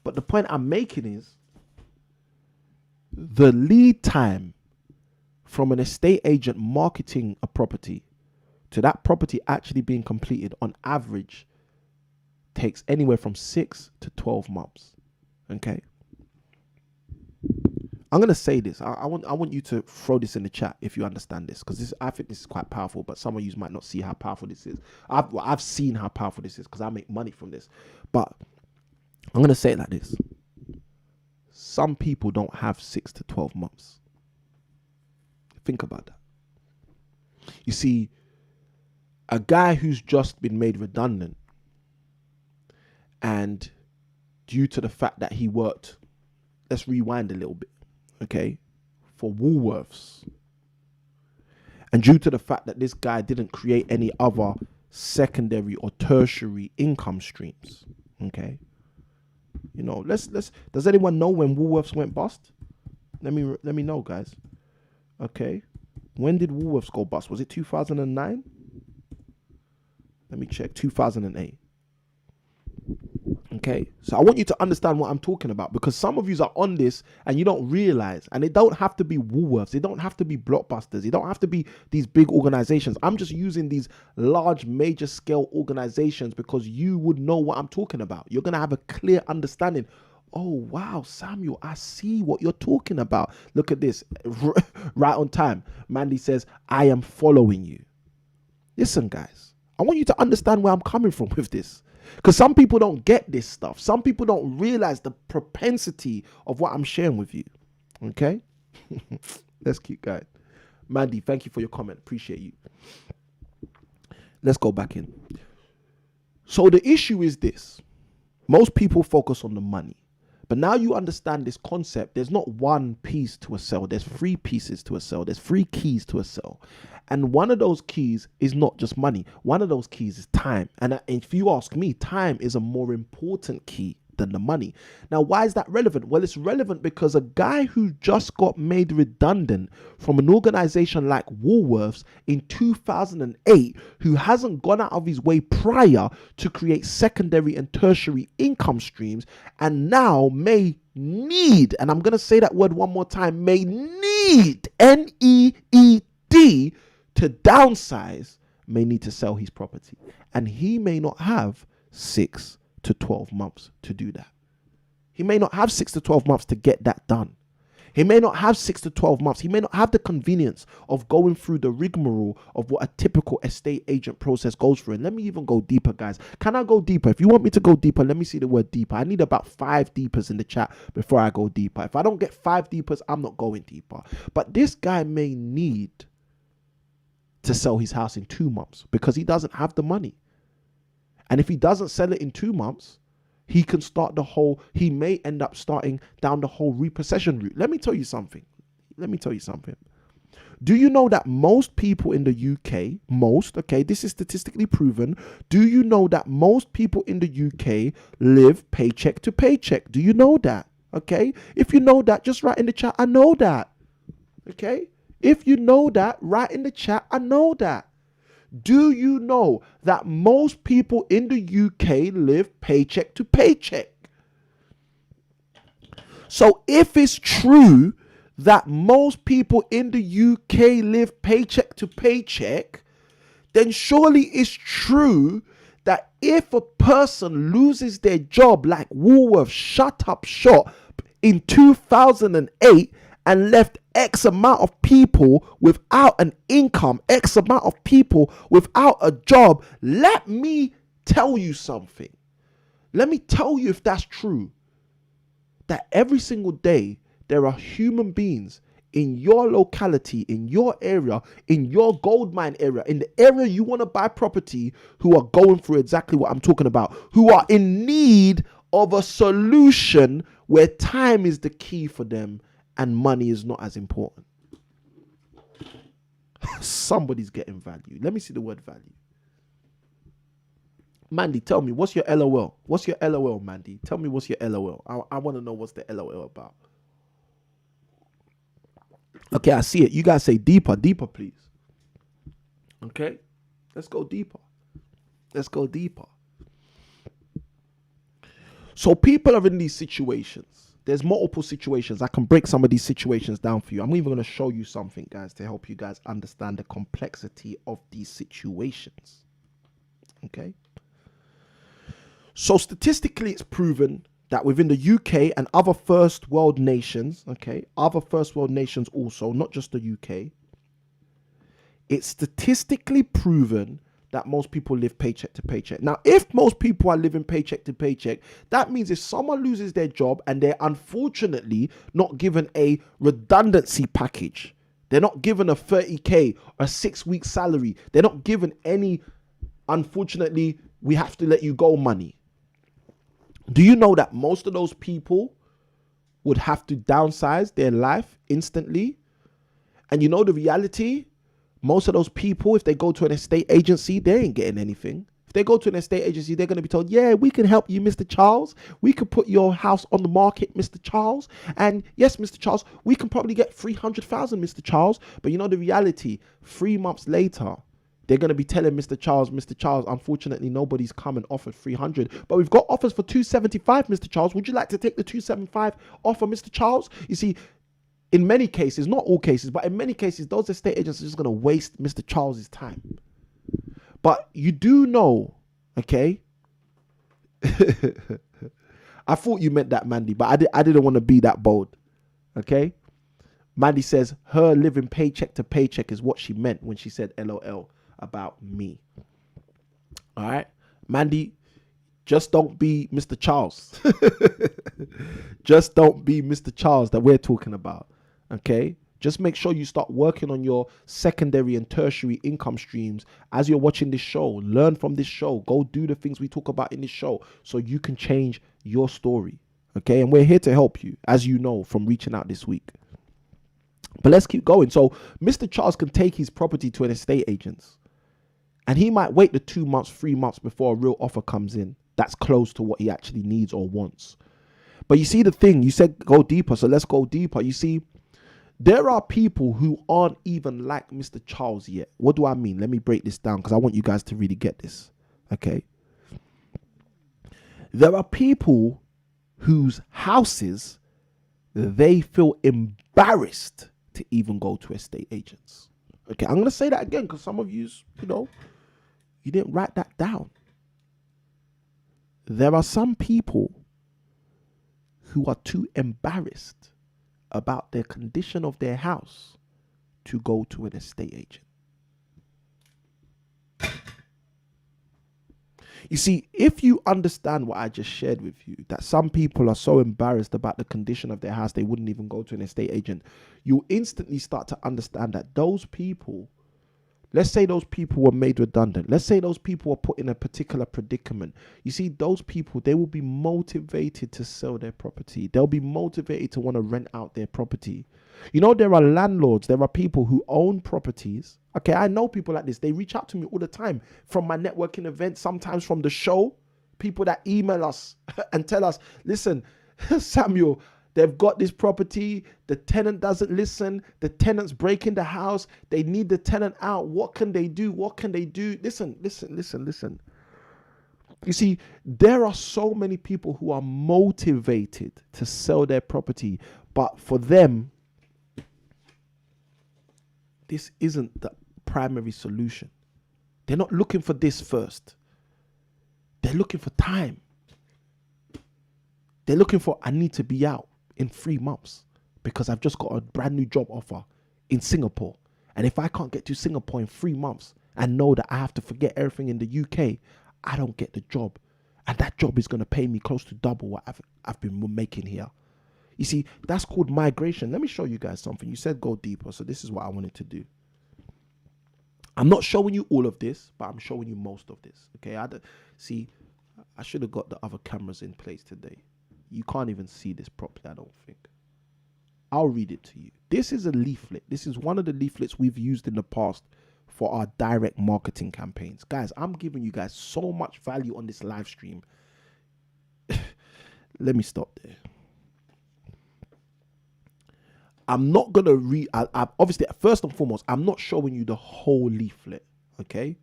But the point I'm making is the lead time from an estate agent marketing a property to that property actually being completed on average takes anywhere from 6 to 12 months. Okay. I'm going to say this. I want you to throw this in the chat if you understand this, because I think this is quite powerful, but some of you might not see how powerful this is. I've seen how powerful this is because I make money from this. But I'm going to say it like this. Some people don't have 6 to 12 months. Think about that. You see, a guy who's just been made redundant, and due to the fact that he worked, let's rewind a little bit. Okay, for Woolworths. And due to the fact that this guy didn't create any other secondary or tertiary income streams. Okay. You know, does anyone know when Woolworths went bust? Let me know, guys. Okay. When did Woolworths go bust? Was it 2009? Let me check. 2008. Okay, so I want you to understand what I'm talking about, because some of you are on this and you don't realize, and it don't have to be Woolworths, it don't have to be Blockbusters, it don't have to be these big organizations. I'm just using these large major scale organizations because you would know what I'm talking about. You're going to have a clear understanding. Oh, wow, Samuel, I see what you're talking about. Look at this. Right on time. Mandy says, I am following you. Listen, guys, I want you to understand where I'm coming from with this. Because some people don't get this stuff. Some people don't realize the propensity of what I'm sharing with you. Okay? Let's keep going. Mandy, thank you for your comment. Appreciate you. Let's go back in. So the issue is this. Most people focus on the money. But now you understand this concept. There's not one piece to a cell. There's 3 pieces to a cell. There's 3 keys to a cell. And one of those keys is not just money. One of those keys is time. And if you ask me, time is a more important key than the money. Now, why is that relevant? Well, it's relevant because a guy who just got made redundant from an organization like Woolworths in 2008, who hasn't gone out of his way prior to create secondary and tertiary income streams, and now may need, and I'm going to say that word one more time, may need, N-E-E-D, to downsize, may need to sell his property. And he may not have 6 to 12 months to do that. He may not have 6 to 12 months to get that done. He may not have 6 to 12 months. He may not have the convenience of going through the rigmarole of what a typical estate agent process goes through. And let me even go deeper, guys. Can I go deeper? If you want me to go deeper, let me see the word deeper. I need about 5 deepers in the chat before I go deeper. If I don't get 5 deepers, I'm not going deeper. But this guy may need to sell his house in 2 months because he doesn't have the money. And if he doesn't sell it in 2 months, he may end up starting down the whole repossession route. Let me tell you something. Do you know that most people in the UK, okay, this is statistically proven. Do you know that most people in the UK live paycheck to paycheck? Do you know that? Okay. If you know that, just write in the chat, I know that. Okay. If you know that, write in the chat, I know that. Do you know that most people in the UK live paycheck to paycheck? So if it's true that most people in the UK live paycheck to paycheck, then surely it's true that if a person loses their job like Woolworth shut up shop in 2008 and left X amount of people without an income, X amount of people without a job, let me tell you something. Let me tell you if that's true. That every single day there are human beings in your locality, in your area, in your gold mine area, in the area you want to buy property, who are going through exactly what I'm talking about, who are in need of a solution where time is the key for them and money is not as important. Somebody's getting value. Let me see the word value. Mandy, tell me, what's your LOL? What's your LOL, Mandy? Tell me what's your LOL. I want to know what's the LOL about. Okay, I see it. You guys say deeper, deeper, please. Okay, let's go deeper. Let's go deeper. So people are in these situations. There's multiple situations. I can break some of these situations down for you. I'm even going to show you something, guys, to help you guys understand the complexity of these situations. Okay. So statistically, it's proven that within the UK and other first world nations, okay, other first world nations also, not just the UK, it's statistically proven that most people live paycheck to paycheck. Now, if most people are living paycheck to paycheck, that means if someone loses their job and they're unfortunately not given a redundancy package, they're not given a 30K or a 6-week salary, they're not given any, unfortunately, we have to let you go money. Do you know that most of those people would have to downsize their life instantly? And you know the reality? Most of those people, if they go to an estate agency, they ain't getting anything. If they go to an estate agency, they're going to be told, yeah, we can help you, Mr. Charles. We could put your house on the market, Mr. Charles. And yes, Mr. Charles, we can probably get 300,000, Mr. Charles. But you know the reality? 3 months later, they're going to be telling Mr. Charles, unfortunately, nobody's come and offered 300. But we've got offers for 275, Mr. Charles. Would you like to take the 275 offer, Mr. Charles? You see, in many cases, not all cases, but in many cases, those estate agents are just going to waste Mr. Charles's time. But you do know, okay? I thought you meant that, Mandy, but I didn't want to be that bold, okay? Mandy says her living paycheck to paycheck is what she meant when she said LOL about me. All right, Mandy, just don't be Mr. Charles. Just don't be Mr. Charles that we're talking about. Okay, just make sure you start working on your secondary and tertiary income streams as you're watching this show. Learn from this show. Go do the things we talk about in this show so you can change your story. Okay, and we're here to help you, as you know, from reaching out this week. But let's keep going. So Mr. Charles can take his property to an estate agent, and he might wait the 2 months, 3 months before a real offer comes in that's close to what he actually needs or wants. But you see the thing, you said go deeper, so let's go deeper. You see, there are people who aren't even like Mr. Charles yet. What do I mean? Let me break this down because I want you guys to really get this. Okay. There are people whose houses, they feel embarrassed to even go to estate agents. Okay, I'm going to say that again because some of you didn't write that down. There are some people who are too embarrassed about their condition of their house to go to an estate agent. You see, if you understand what I just shared with you, that some people are so embarrassed about the condition of their house, they wouldn't even go to an estate agent, you'll instantly start to understand that those people Let's say those people were made redundant. Let's say those people were put in a particular predicament. You see, those people, they will be motivated to sell their property. They'll be motivated to want to rent out their property. You know, there are landlords, there are people who own properties. Okay, I know people like this. They reach out to me all the time from my networking events, sometimes from the show. People that email us and tell us, listen, Samuel, they've got this property. The tenant doesn't listen. The tenant's breaking the house. They need the tenant out. What can they do? What can they do? Listen. You see, there are so many people who are motivated to sell their property, but for them, this isn't the primary solution. They're not looking for this first. They're looking for time. They're looking for, I need to be out in 3 months because I've just got a brand new job offer in Singapore. And if I can't get to Singapore in 3 months and know that I have to forget everything in the UK, I don't get the job. And that job is going to pay me close to double what I've been making here. You see, that's called migration. Let me show you guys something. You said go deeper. So this is what I wanted to do. I'm not showing you all of this, but I'm showing you most of this. Okay, I should have got the other cameras in place today. You can't even see this properly, I don't think. I'll read it to you. This is a leaflet. This is one of the leaflets we've used in the past for our direct marketing campaigns. Guys, I'm giving you guys so much value on this live stream. Let me stop there. I'm not going to read, obviously, first and foremost, I'm not showing you the whole leaflet, okay?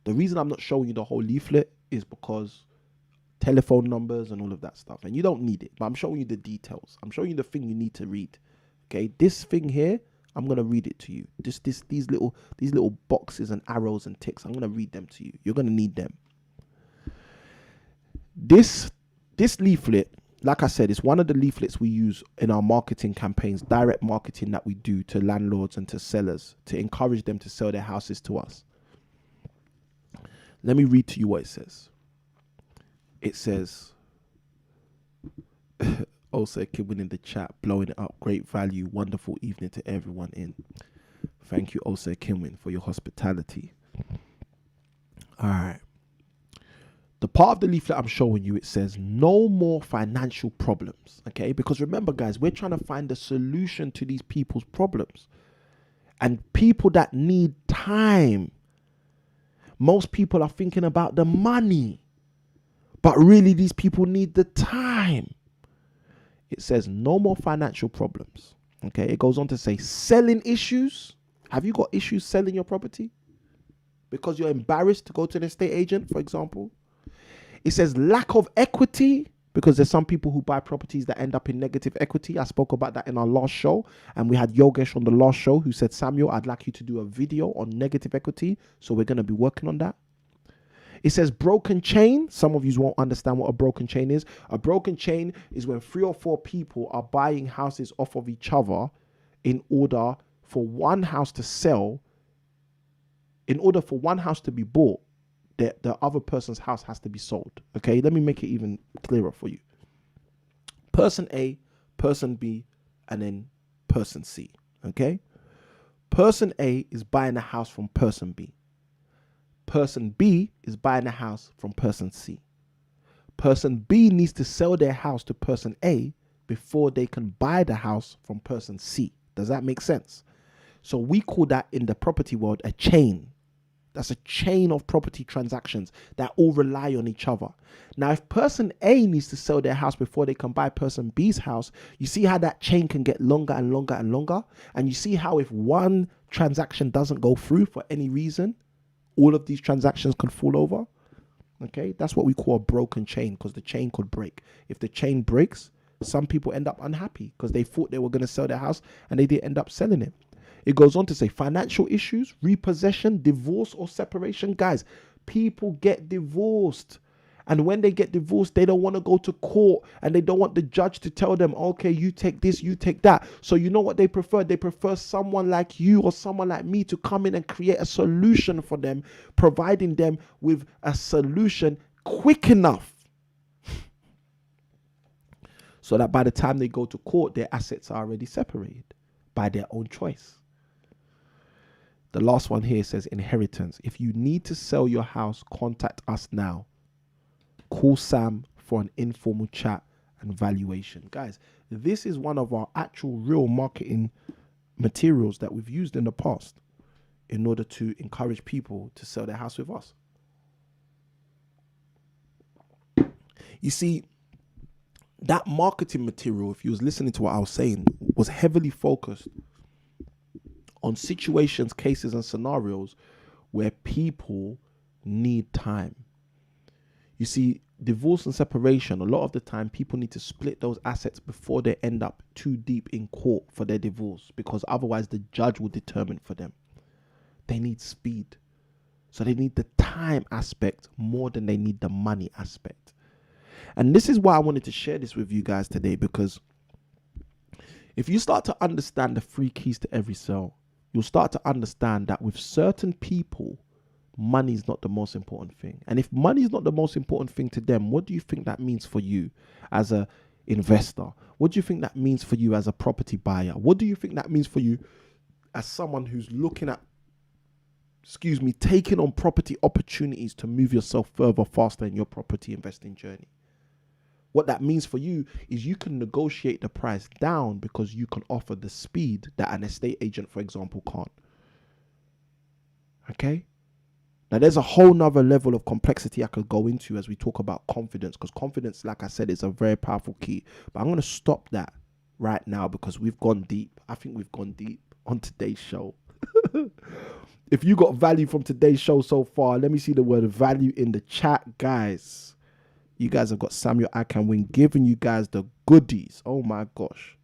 The reason I'm not showing you the whole leaflet is because telephone numbers and all of that stuff, and you don't need it, but I'm showing you the details. I'm showing you the thing you need to read, okay? This thing here, I'm going to read it to you. These little boxes and arrows and ticks, I'm going to read them to you. You're going to need them. This leaflet, like I said, it's one of the leaflets we use in our marketing campaigns, direct marketing that we do to landlords and to sellers to encourage them to sell their houses to us. Let me read to you what it says. It says, also Ikhinmwin in the chat, blowing it up, great value, wonderful evening to everyone in. Thank you also Ikhinmwin for your hospitality. All right. The part of the leaflet I'm showing you, it says no more financial problems, okay? Because remember, guys, we're trying to find a solution to these people's problems. And people that need time, most people are thinking about the money, but really these people need the time. It says no more financial problems, okay? It goes on to say selling issues. Have you got issues selling your property? Because you're embarrassed to go to an estate agent, for example? It says lack of equity, because there's some people who buy properties that end up in negative equity. I spoke about that in our last show, and we had Yogesh on the last show who said, Samuel, I'd like you to do a video on negative equity. So we're going to be working on that. It says broken chain. Some of you won't understand what a broken chain is. A broken chain is when 3 or 4 people are buying houses off of each other in order for one house to sell. In order for one house to be bought, the other person's house has to be sold. Okay, let me make it even clearer for you. Person A, person B, and then person C. Okay, person A is buying a house from person B. Person B is buying a house from person C. Person B needs to sell their house to person A before they can buy the house from person C. Does that make sense? So we call that in the property world a chain. That's a chain of property transactions that all rely on each other. Now, if person A needs to sell their house before they can buy person B's house, you see how that chain can get longer and longer and longer. And you see how if one transaction doesn't go through for any reason, all of these transactions can fall over. Okay, that's what we call a broken chain, because the chain could break. If the chain breaks, some people end up unhappy because they thought they were going to sell their house and they didn't end up selling it. It goes on to say financial issues, repossession, divorce or separation. Guys, people get divorced. And when they get divorced, they don't want to go to court and they don't want the judge to tell them, okay, you take this, you take that. So you know what they prefer? They prefer someone like you or someone like me to come in and create a solution for them, providing them with a solution quick enough so that by the time they go to court, their assets are already separated by their own choice. The last one here says inheritance. If you need to sell your house, contact us now. Call Sam for an informal chat and valuation. Guys, this is one of our actual real marketing materials that we've used in the past in order to encourage people to sell their house with us. You see, that marketing material, if you was listening to what I was saying, was heavily focused on situations, cases, and scenarios where people need time. You see, divorce and separation, a lot of the time people need to split those assets before they end up too deep in court for their divorce, because otherwise the judge will determine for them. They need speed. So they need the time aspect more than they need the money aspect. And this is why I wanted to share this with you guys today, because if you start to understand the 3 keys to every sale, you'll start to understand that with certain people, money is not the most important thing. And if money is not the most important thing to them, what do you think that means for you as an investor? What do you think that means for you as a property buyer? What do you think that means for you as someone who's looking at, taking on property opportunities to move yourself further, faster in your property investing journey? What that means for you is you can negotiate the price down because you can offer the speed that an estate agent, for example, can't. Okay? Now, there's a whole nother level of complexity I could go into as we talk about confidence, because confidence, like I said, is a very powerful key. But I'm going to stop that right now because we've gone deep. I think we've gone deep on today's show. If you got value from today's show so far, let me see the word value in the chat, guys. You guys have got Samuel Ikhinmwin giving you guys the goodies. Oh my gosh.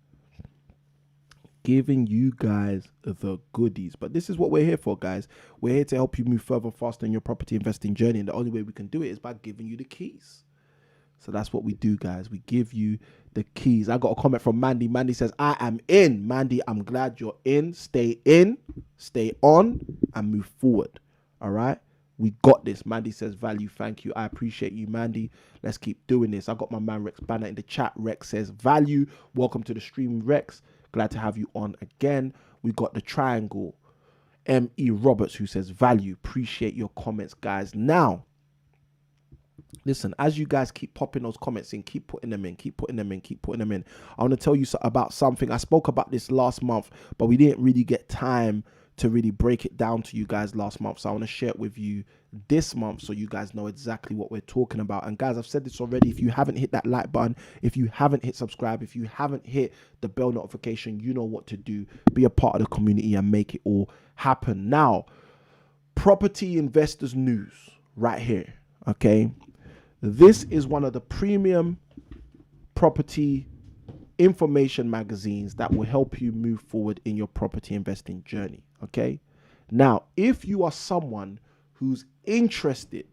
Giving you guys the goodies. But this is what we're here for, guys. We're here to help you move further, faster in your property investing journey. And the only way we can do it is by giving you the keys. So that's what we do, guys. We give you the keys. I got a comment from Mandy. Mandy says, I am in. Mandy, I'm glad you're in, stay on, and move forward. All right? We got this. Mandy says, value, thank you. I appreciate you, Mandy. Let's keep doing this. I got my man Rex Banner in the chat. Rex says, value. Welcome to the stream, Rex. Glad to have you on again. We got the triangle. M.E. Roberts, who says, value. Appreciate your comments, guys. Now, listen, as you guys keep popping those comments in, keep putting them in. I want to tell you about something. I spoke about this last month, but we didn't really get time to really break it down to you guys last month. So I want to share it with you this month so you guys know exactly what we're talking about. And guys, I've said this already. If you haven't hit that like button, if you haven't hit subscribe, if you haven't hit the bell notification, you know what to do. Be a part of the community and make it all happen. Now, property investors news right here. Okay. This is one of the premium property information magazines that will help you move forward in your property investing journey. Okay. Now, if you are someone who's interested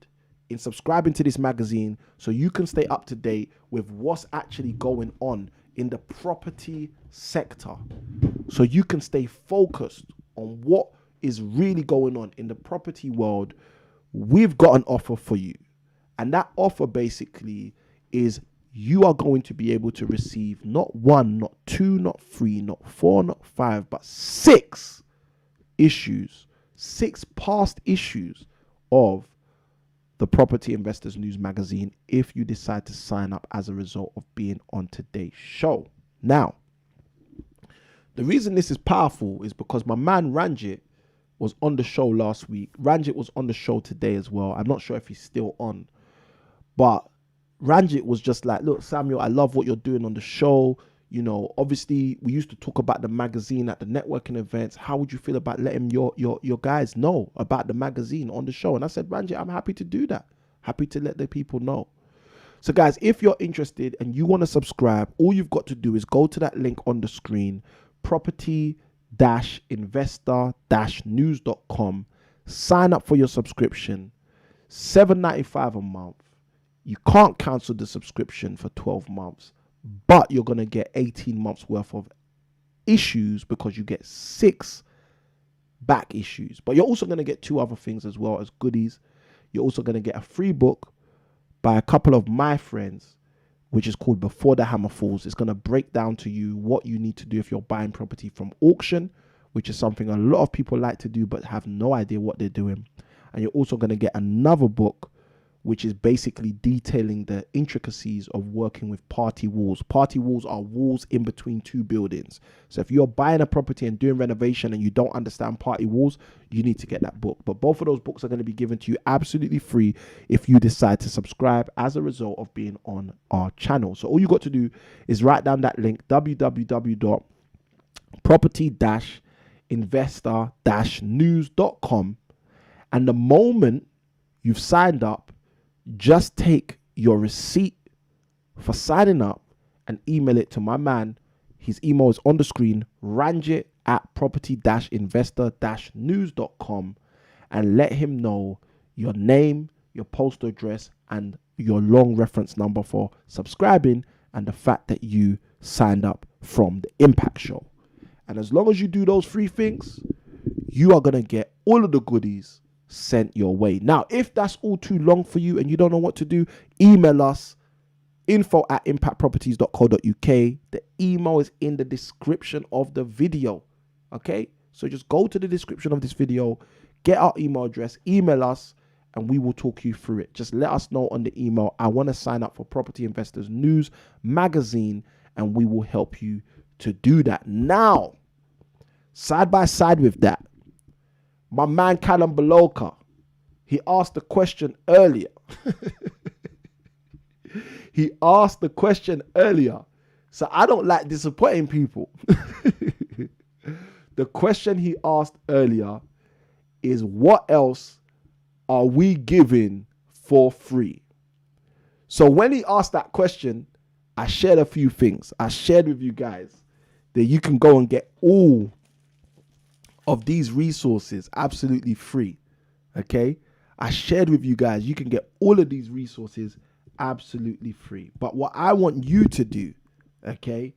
in subscribing to this magazine so you can stay up to date with what's actually going on in the property sector, so you can stay focused on what is really going on in the property world, we've got an offer for you. And that offer basically is you are going to be able to receive not 1, not 2, not 3, not 4, not 5, but 6 issues, 6 past issues of the Property Investors News magazine if you decide to sign up as a result of being on today's show. Now, the reason this is powerful is because my man Ranjit was on the show last week. Ranjit was on the show today as well. I'm not sure if he's still on, but Ranjit was just like, look, Samuel, I love what you're doing on the show. You know, obviously we used to talk about the magazine at the networking events. How would you feel about letting your guys know about the magazine on the show? And I said, Ranjit, I'm happy to do that. Happy to let the people know. So guys, if you're interested and you want to subscribe, all you've got to do is go to that link on the screen, property-investor-news.com, sign up for your subscription, $7.95 a month. You can't cancel the subscription for 12 months, but you're going to get 18 months worth of issues because you get 6 back issues. But you're also going to get 2 other things as well as goodies. You're also going to get a free book by a couple of my friends, which is called Before the Hammer Falls. It's going to break down to you what you need to do if you're buying property from auction, which is something a lot of people like to do but have no idea what they're doing. And you're also going to get another book, which is basically detailing the intricacies of working with party walls. Party walls are walls in between two buildings. So if you're buying a property and doing renovation and you don't understand party walls, you need to get that book. But both of those books are going to be given to you absolutely free if you decide to subscribe as a result of being on our channel. So all you got to do is write down that link, www.property-investor-news.com. And the moment you've signed up, just take your receipt for signing up and email it to my man. His email is on the screen, ranjit@property-investor-news.com, and let him know your name, your postal address, and your long reference number for subscribing, and the fact that you signed up from the Impact Show. And as long as you do those 3 things, you are going to get all of the goodies sent your way. Now, if that's all too long for you and you don't know what to do, email us, info@impactproperties.co.uk. The email is in the description of the video. Okay, so just go to the description of this video, get our email address, email us, and we will talk you through it. Just let us know on the email, I want to sign up for Property Investors News magazine, and we will help you to do that. Now, side by side with that, my man Callum Beloka, he asked the question earlier. He asked the question earlier. So I don't like disappointing people. The question he asked earlier is, what else are we giving for free? So when he asked that question, I shared a few things. I shared with you guys that you can go and get all of these resources absolutely free. Okay, I shared with you guys you can get all of these resources absolutely free. But what I want you to do, okay,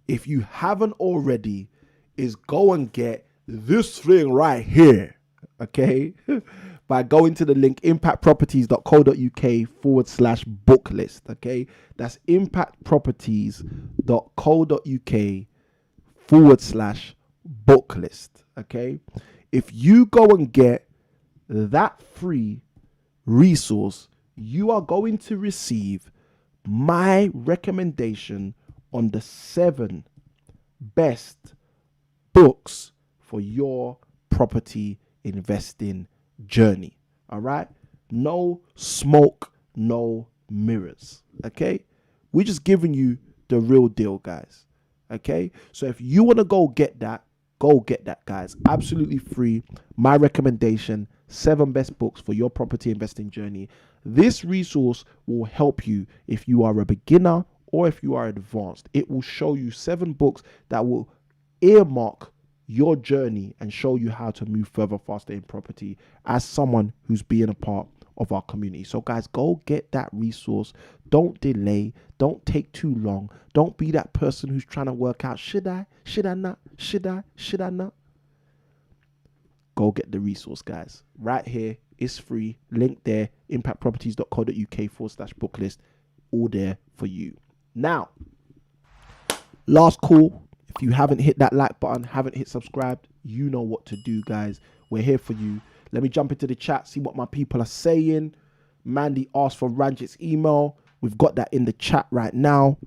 if you haven't already, is go and get this thing right here, okay, by going to the link impactproperties.co.uk/book list. Okay, that's impactproperties.co.uk/book list. Okay, if you go and get that free resource, you are going to receive my recommendation on the 7 best books for your property investing journey. All right, no smoke, no mirrors. Okay, we're just giving you the real deal, guys. Okay, so if you want to go get that, guys. Absolutely free. My recommendation, 7 best books for your property investing journey. This resource will help you if you are a beginner or if you are advanced. It will show you 7 books that will earmark your journey and show you how to move further faster in property as someone who's being a part of our community. So guys, go get that resource. Don't delay. Don't take too long. Don't be that person who's trying to work out, should I not? Go get the resource, guys. Right here. It's free. Link there. impactproperties.co.uk/book list. All there for you. Now, last call. If you haven't hit that like button, haven't hit subscribe, you know what to do, guys. We're here for you. Let me jump into the chat, see what my people are saying. Mandy asked for Ranjit's email. We've got that in the chat right now.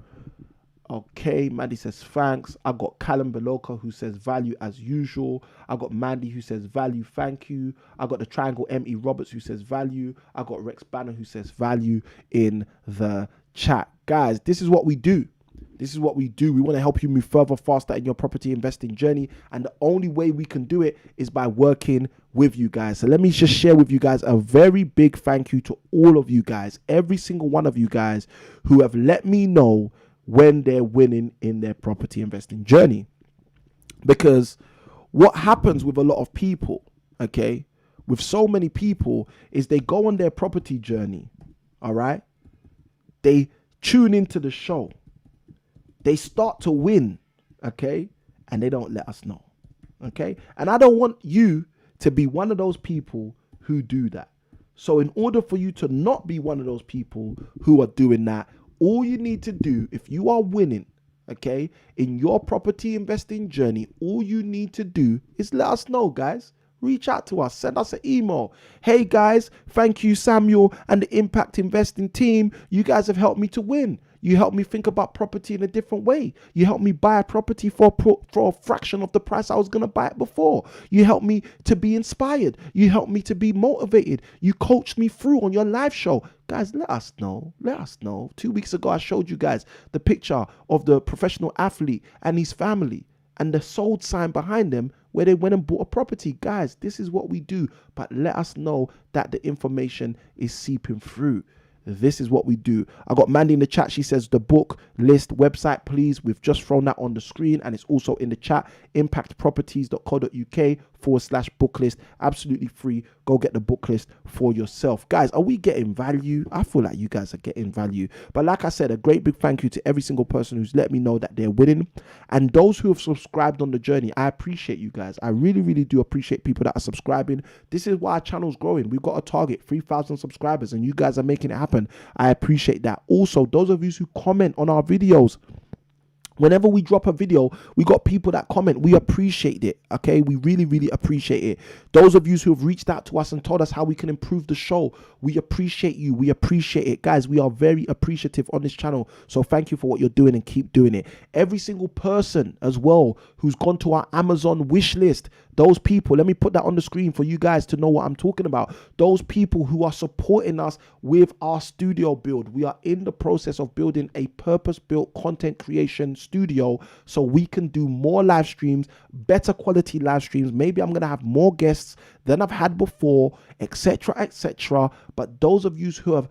Okay, Mandy says thanks. I got Callum Beloka who says value as usual. I got Mandy who says value, thank you. I got the Triangle M.E. Roberts who says value. I got Rex Banner who says value in the chat. Guys, this is what we do. This is what we do. We want to help you move further, faster in your property investing journey. And the only way we can do it is by working with you guys. So let me just share with you guys a very big thank you to all of you guys, every single one of you guys who have let me know when they're winning in their property investing journey. Because what happens with a lot of people, okay, with so many people, is they go on their property journey, all right? They tune into the show. They start to win, okay? And they don't let us know, okay? And I don't want you to be one of those people who do that. So in order for you to not be one of those people who are doing that, all you need to do, if you are winning, okay, in your property investing journey, all you need to do is let us know, guys. Reach out to us, send us an email. Hey guys, thank you, Samuel and the Impact Investing team. You guys have helped me to win. You helped me think about property in a different way. You helped me buy a property for a fraction of the price I was going to buy it before. You helped me to be inspired. You helped me to be motivated. You coached me through on your live show. Guys, let us know. Let us know. 2 weeks ago, I showed you guys the picture of the professional athlete and his family and the sold sign behind them where they went and bought a property. Guys, this is what we do. But let us know that the information is seeping through. This is what we do. I got Mandy in the chat. She says the book list website, please. We've just thrown that on the screen and it's also in the chat. impactproperties.co.uk/book list. Absolutely free. Go get the book list for yourself. Guys, are we getting value? I feel like you guys are getting value. But like I said, a great big thank you to every single person who's let me know that they're winning. And those who have subscribed on the journey, I appreciate you guys. I really, really do appreciate people that are subscribing. This is why our channel's growing. We've got a target, 3,000 subscribers, and you guys are making it happen. I appreciate that. Also, those of you who comment on our videos, whenever we drop a video, we got people that comment. We appreciate it. Okay, we really, really appreciate it. Those of you who have reached out to us and told us how we can improve the show, we appreciate you. We appreciate it, guys. We are very appreciative on this channel. So thank you for what you're doing and keep doing it. Every single person as well who's gone to our Amazon wish list, those people, let me put that on the screen for you guys to know what I'm talking about. Those people who are supporting us with our studio build. We are in the process of building a purpose-built content creation studio so we can do more live streams, better quality live streams. Maybe I'm going to have more guests than I've had before, etc., etc. But those of you who have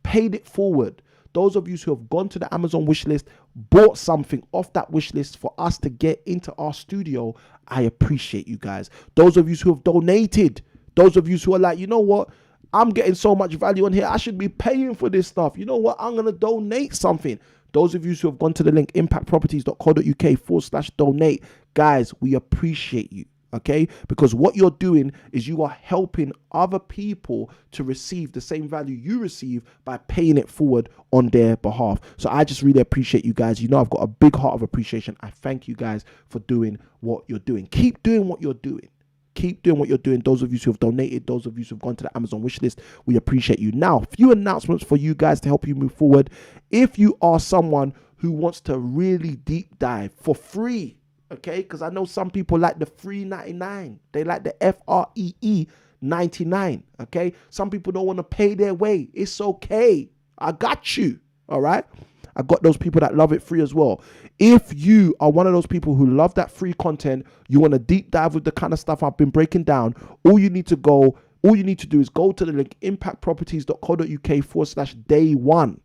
paid it forward, those of you who have gone to the Amazon wish list, bought something off that wish list for us to get into our studio, I appreciate you guys. Those of you who have donated, those of you who are like, you know what, I'm getting so much value on here, I should be paying for this stuff. You know what, I'm going to donate something. Those of you who have gone to the link impactproperties.co.uk/donate, guys, we appreciate you. Okay, because what you're doing is you are helping other people to receive the same value you receive by paying it forward on their behalf. So I just really appreciate you guys. You know, I've got a big heart of appreciation. I thank you guys for doing what you're doing. Keep doing what you're doing. Keep doing what you're doing. Those of you who have donated, those of you who have gone to the Amazon wish list, we appreciate you. Now, a few announcements for you guys to help you move forward. If you are someone who wants to really deep dive for free, okay, because I know some people like the free 99. They like the FREE 99. Okay, some people don't want to pay their way. It's okay. I got you. All right. I got those people that love it free as well. If you are one of those people who love that free content, you want to deep dive with the kind of stuff I've been breaking down, all you need to do is go to the link impactproperties.co.uk/day1.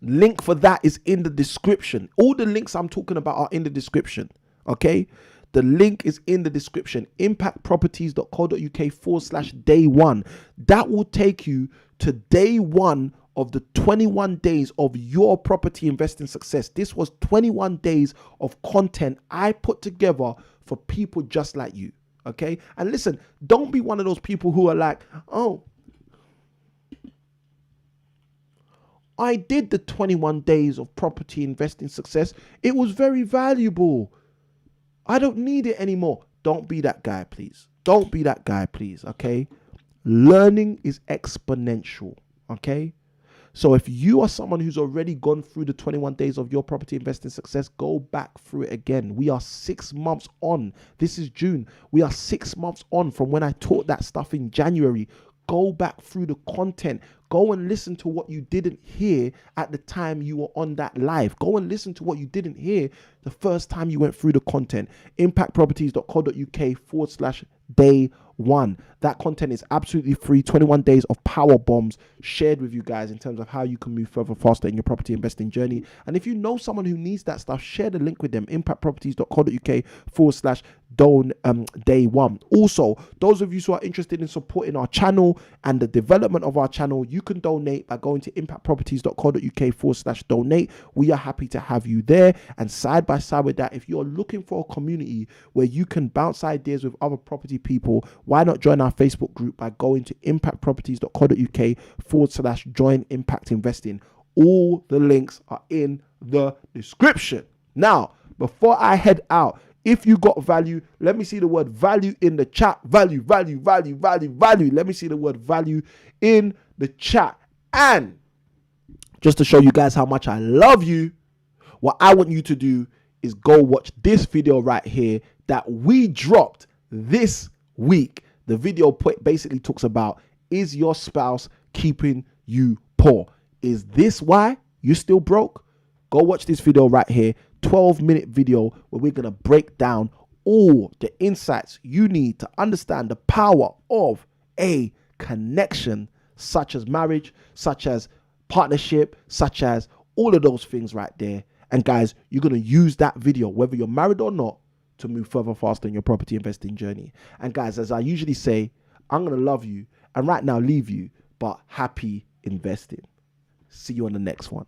Link for that is in the description. All the links I'm talking about are in the description. Okay. The link is in the description. Impactproperties.co.uk/day1. That will take you to day one of the 21 days of your property investing success. This was 21 days of content I put together for people just like you. Okay. And listen, don't be one of those people who are like, oh, I did the 21 days of property investing success. It was very valuable. I don't need it anymore. Don't be that guy, please. Don't be that guy, please. Okay. Learning is exponential. Okay. So if you are someone who's already gone through the 21 days of your property investing success, go back through it again. We are 6 months on. This is June. We are 6 months on from when I taught that stuff in January. Go back through the content. Go and listen to what you didn't hear at the time you were on that live. Go and listen to what you didn't hear the first time you went through the content. Impactproperties.co.uk/day1. That content is absolutely free. 21 days of power bombs shared with you guys in terms of how you can move further faster in your property investing journey. And if you know someone who needs that stuff, share the link with them. Impactproperties.co.uk/day1. Also, those of you who are interested in supporting our channel and the development of our channel, you can donate by going to impactproperties.co.uk/donate. We are happy to have you there. And side by side with that, if you're looking for a community where you can bounce ideas with other property people, why not join our Facebook group by going to impactproperties.co.uk/join impact investing. All the links are in the description. Now, before I head out, if you got value, let me see the word value in the chat. Value, value, value, value, value. Let me see the word value in the chat. And just to show you guys how much I love you, what I want you to do is go watch this video right here that we dropped this week. The video basically talks about, is your spouse keeping you poor? Is this why you're still broke? Go watch this video right here, 12-minute video where we're going to break down all the insights you need to understand the power of a connection, such as marriage, such as partnership, such as all of those things right there. And guys, you're going to use that video, whether you're married or not, to move further faster in your property investing journey. And guys, as I usually say, I'm going to love you and right now leave you, but happy investing. See you on the next one.